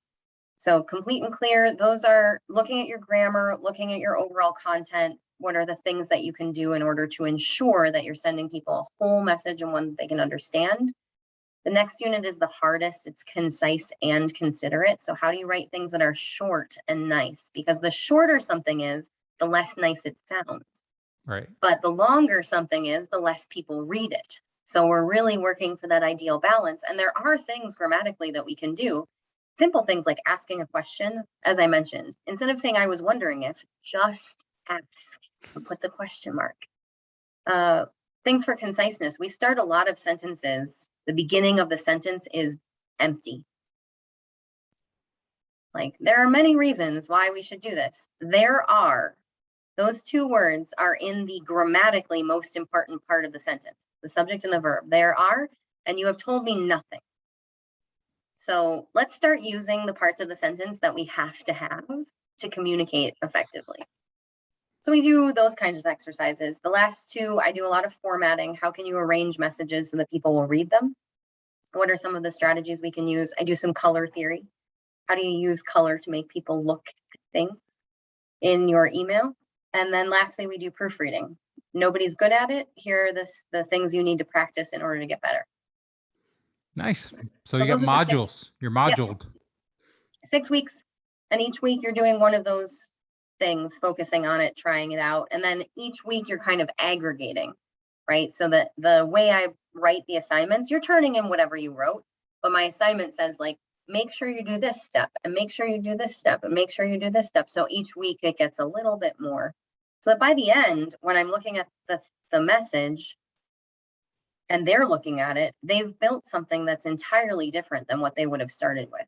So complete and clear, those are looking at your grammar, looking at your overall content. What are the things that you can do in order to ensure that you're sending people a whole message and one that they can understand? The next unit is the hardest. It's concise and considerate. So how do you write things that are short and nice? Because the shorter something is, the less nice it sounds. Right. But the longer something is, the less people read it. So we're really working for that ideal balance. And there are things grammatically that we can do. Simple things like asking a question, as I mentioned. Instead of saying, I was wondering if, just ask and put the question mark. Things for conciseness. We start a lot of sentences. The beginning of the sentence is empty. Like, there are many reasons why we should do this. There are. Those 2 words are in the grammatically most important part of the sentence, the subject and the verb. There are, and you have told me nothing. So let's start using the parts of the sentence that we have to communicate effectively. So we do those kinds of exercises. The last 2, I do a lot of formatting. How can you arrange messages so that people will read them? What are some of the strategies we can use? I do some color theory. How do you use color to make people look at things in your email? And then lastly, we do proofreading. Nobody's good at it. Here are the things you need to practice in order to get better. Nice. So you got modules. You're moduled. Yep. 6 weeks. And each week you're doing one of those things, focusing on it, trying it out. And then each week you're kind of aggregating, right? So that the way I write the assignments, you're turning in whatever you wrote. But my assignment says, like, make sure you do this step, and make sure you do this step, and make sure you do this step. So each week it gets a little bit more. So that by the end, when I'm looking at the message and they're looking at it, they've built something that's entirely different than what they would have started with.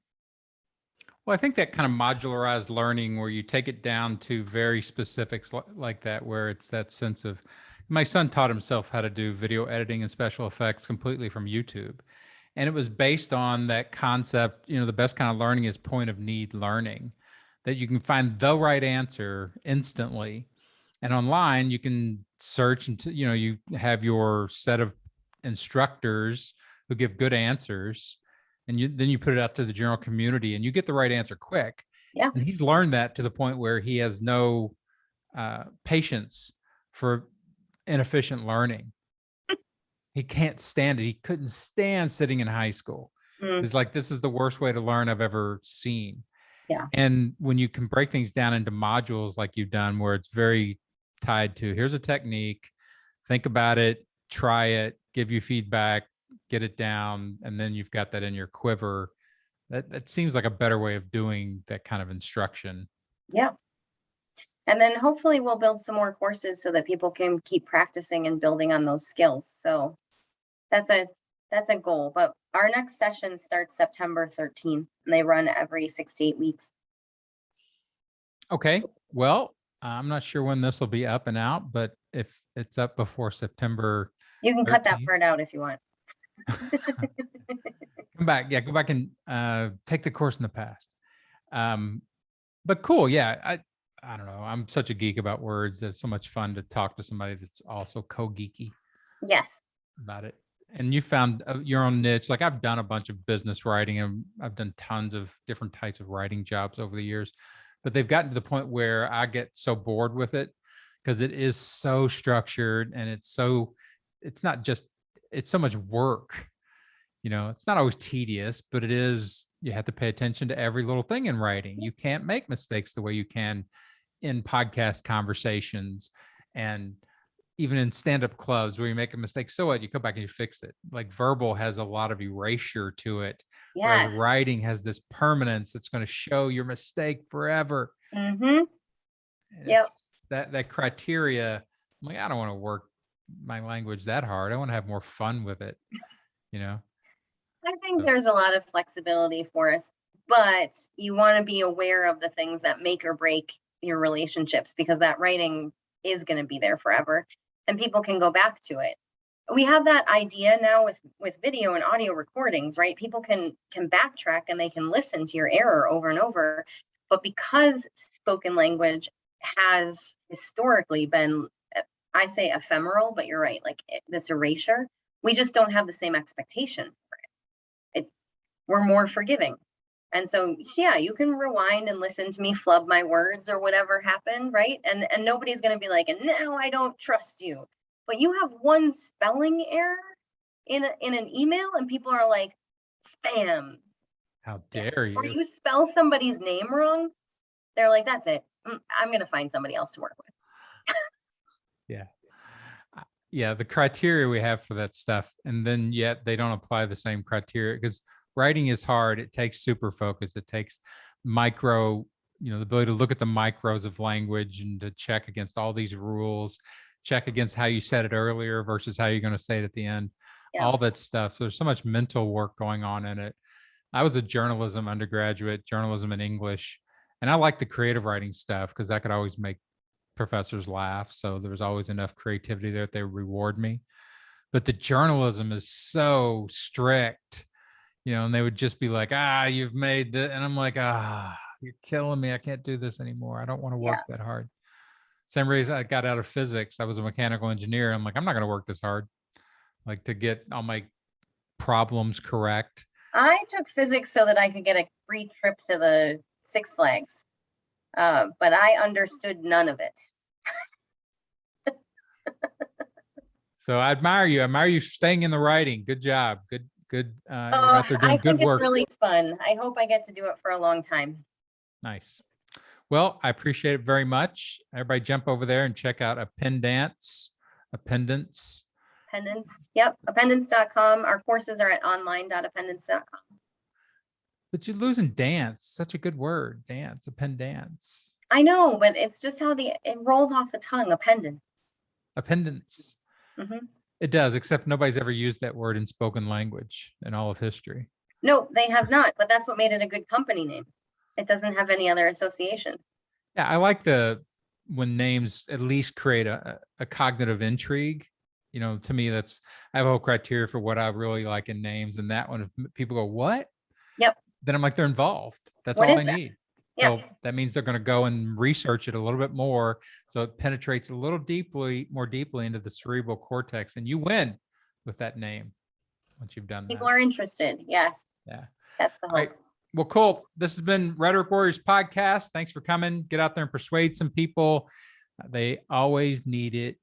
Well, I think that kind of modularized learning where you take it down to very specifics like that, where it's that sense of, my son taught himself how to do video editing and special effects completely from YouTube. And it was based on that concept, the best kind of learning is point of need learning, that you can find the right answer instantly. And online you can search and, you have your set of instructors who give good answers. and then you put it out to the general community and you get the right answer quick. Yeah. And he's learned that to the point where he has no patience for inefficient learning. He can't stand it. He couldn't stand sitting in high school. It's like, this is the worst way to learn I've ever seen. Yeah. And when you can break things down into modules like you've done, where it's very tied to, here's a technique, think about it, try it, give you feedback, get it down, and then you've got that in your quiver. That seems like a better way of doing that kind of instruction. Yeah. And then hopefully we'll build some more courses so that people can keep practicing and building on those skills. So that's a goal. But our next session starts September 13th, and they run every 6 to 8 weeks. Okay. Well, I'm not sure when this will be up and out, but if it's up before September, You can cut that 13th. part out if you want. Come back. Yeah, go back and take the course in the past. But cool. Yeah, I don't know. I'm such a geek about words. It's so much fun to talk to somebody that's also co-geeky Yes. about it. And you found your own niche. Like, I've done a bunch of business writing, and I've done tons of different types of writing jobs over the years, but they've gotten to the point where I get so bored with it because it is so structured, and it's so much work. It's not always tedious, but it is, you have to pay attention to every little thing in writing. You can't make mistakes the way you can in podcast conversations, and even in stand-up clubs where you make a mistake. So what? You go back and you fix it. Like, verbal has a lot of erasure to it. Yes. Whereas writing has this permanence that's going to show your mistake forever. Mm-hmm. Yep. That criteria. I'm like, I don't want to work my language that hard. I want to have more fun with it. I think there's a lot of flexibility for us, but you want to be aware of the things that make or break your relationships, because that writing is going to be there forever and people can go back to it. We have that idea now with video and audio recordings, right? People can backtrack and they can listen to your error over and over. But because spoken language has historically been, I say ephemeral, but you're right, like this erasure, we just don't have the same expectation for it. We're more forgiving. And so, yeah, you can rewind and listen to me flub my words or whatever happened, right? And nobody's going to be like, and now I don't trust you. But you have one spelling error in an email and people are like, spam. How dare you? Or you spell somebody's name wrong. They're like, that's it. I'm going to find somebody else to work with. Yeah. Yeah. The criteria we have for that stuff. And then yet they don't apply the same criteria, because writing is hard. It takes super focus. It takes micro, the ability to look at the micros of language and to check against all these rules, check against how you said it earlier versus how you're going to say it at the end, all that stuff. So there's so much mental work going on in it. I was a journalism undergraduate, journalism and English, and I like the creative writing stuff because that could always make professors laugh. So there was always enough creativity there that they would reward me. But the journalism is so strict, and they would just be like, you've made the, and I'm like, you're killing me. I can't do this anymore. I don't want to work that hard. Same reason I got out of physics. I was a mechanical engineer. I'm like, I'm not going to work this hard, like to get all my problems correct. I took physics so that I could get a free trip to the Six Flags. But I understood none of it. So I admire you. I admire you staying in the writing. Good job. Good. You're out there doing good work. It's really fun. I hope I get to do it for a long time. Nice. Well, I appreciate it very much. Everybody jump over there and check out Appendance. Appendance. Yep. Appendance.com. Our courses are at online.appendance.com. But you're losing dance. Such a good word. Dance. Appendance. I know, but it's just how it rolls off the tongue. Appendance. Mm-hmm. It does, except nobody's ever used that word in spoken language in all of history. No, they have not, but that's what made it a good company name. It doesn't have any other association. Yeah, I like when names at least create a cognitive intrigue. To me, I have a whole criteria for what I really like in names. And that one, if people go, what? Yep. Then I'm like, they're involved. That's what all I that? need. Yeah. So that means they're going to go and research it a little bit more. So it penetrates more deeply into the cerebral cortex, and you win with that name. once you've done People that. are interested. Yes. Yeah. That's the All right. hope. Well, cool. This has been Rhetoric Warriors podcast. Thanks for coming. Get out there and persuade some people. They always need it.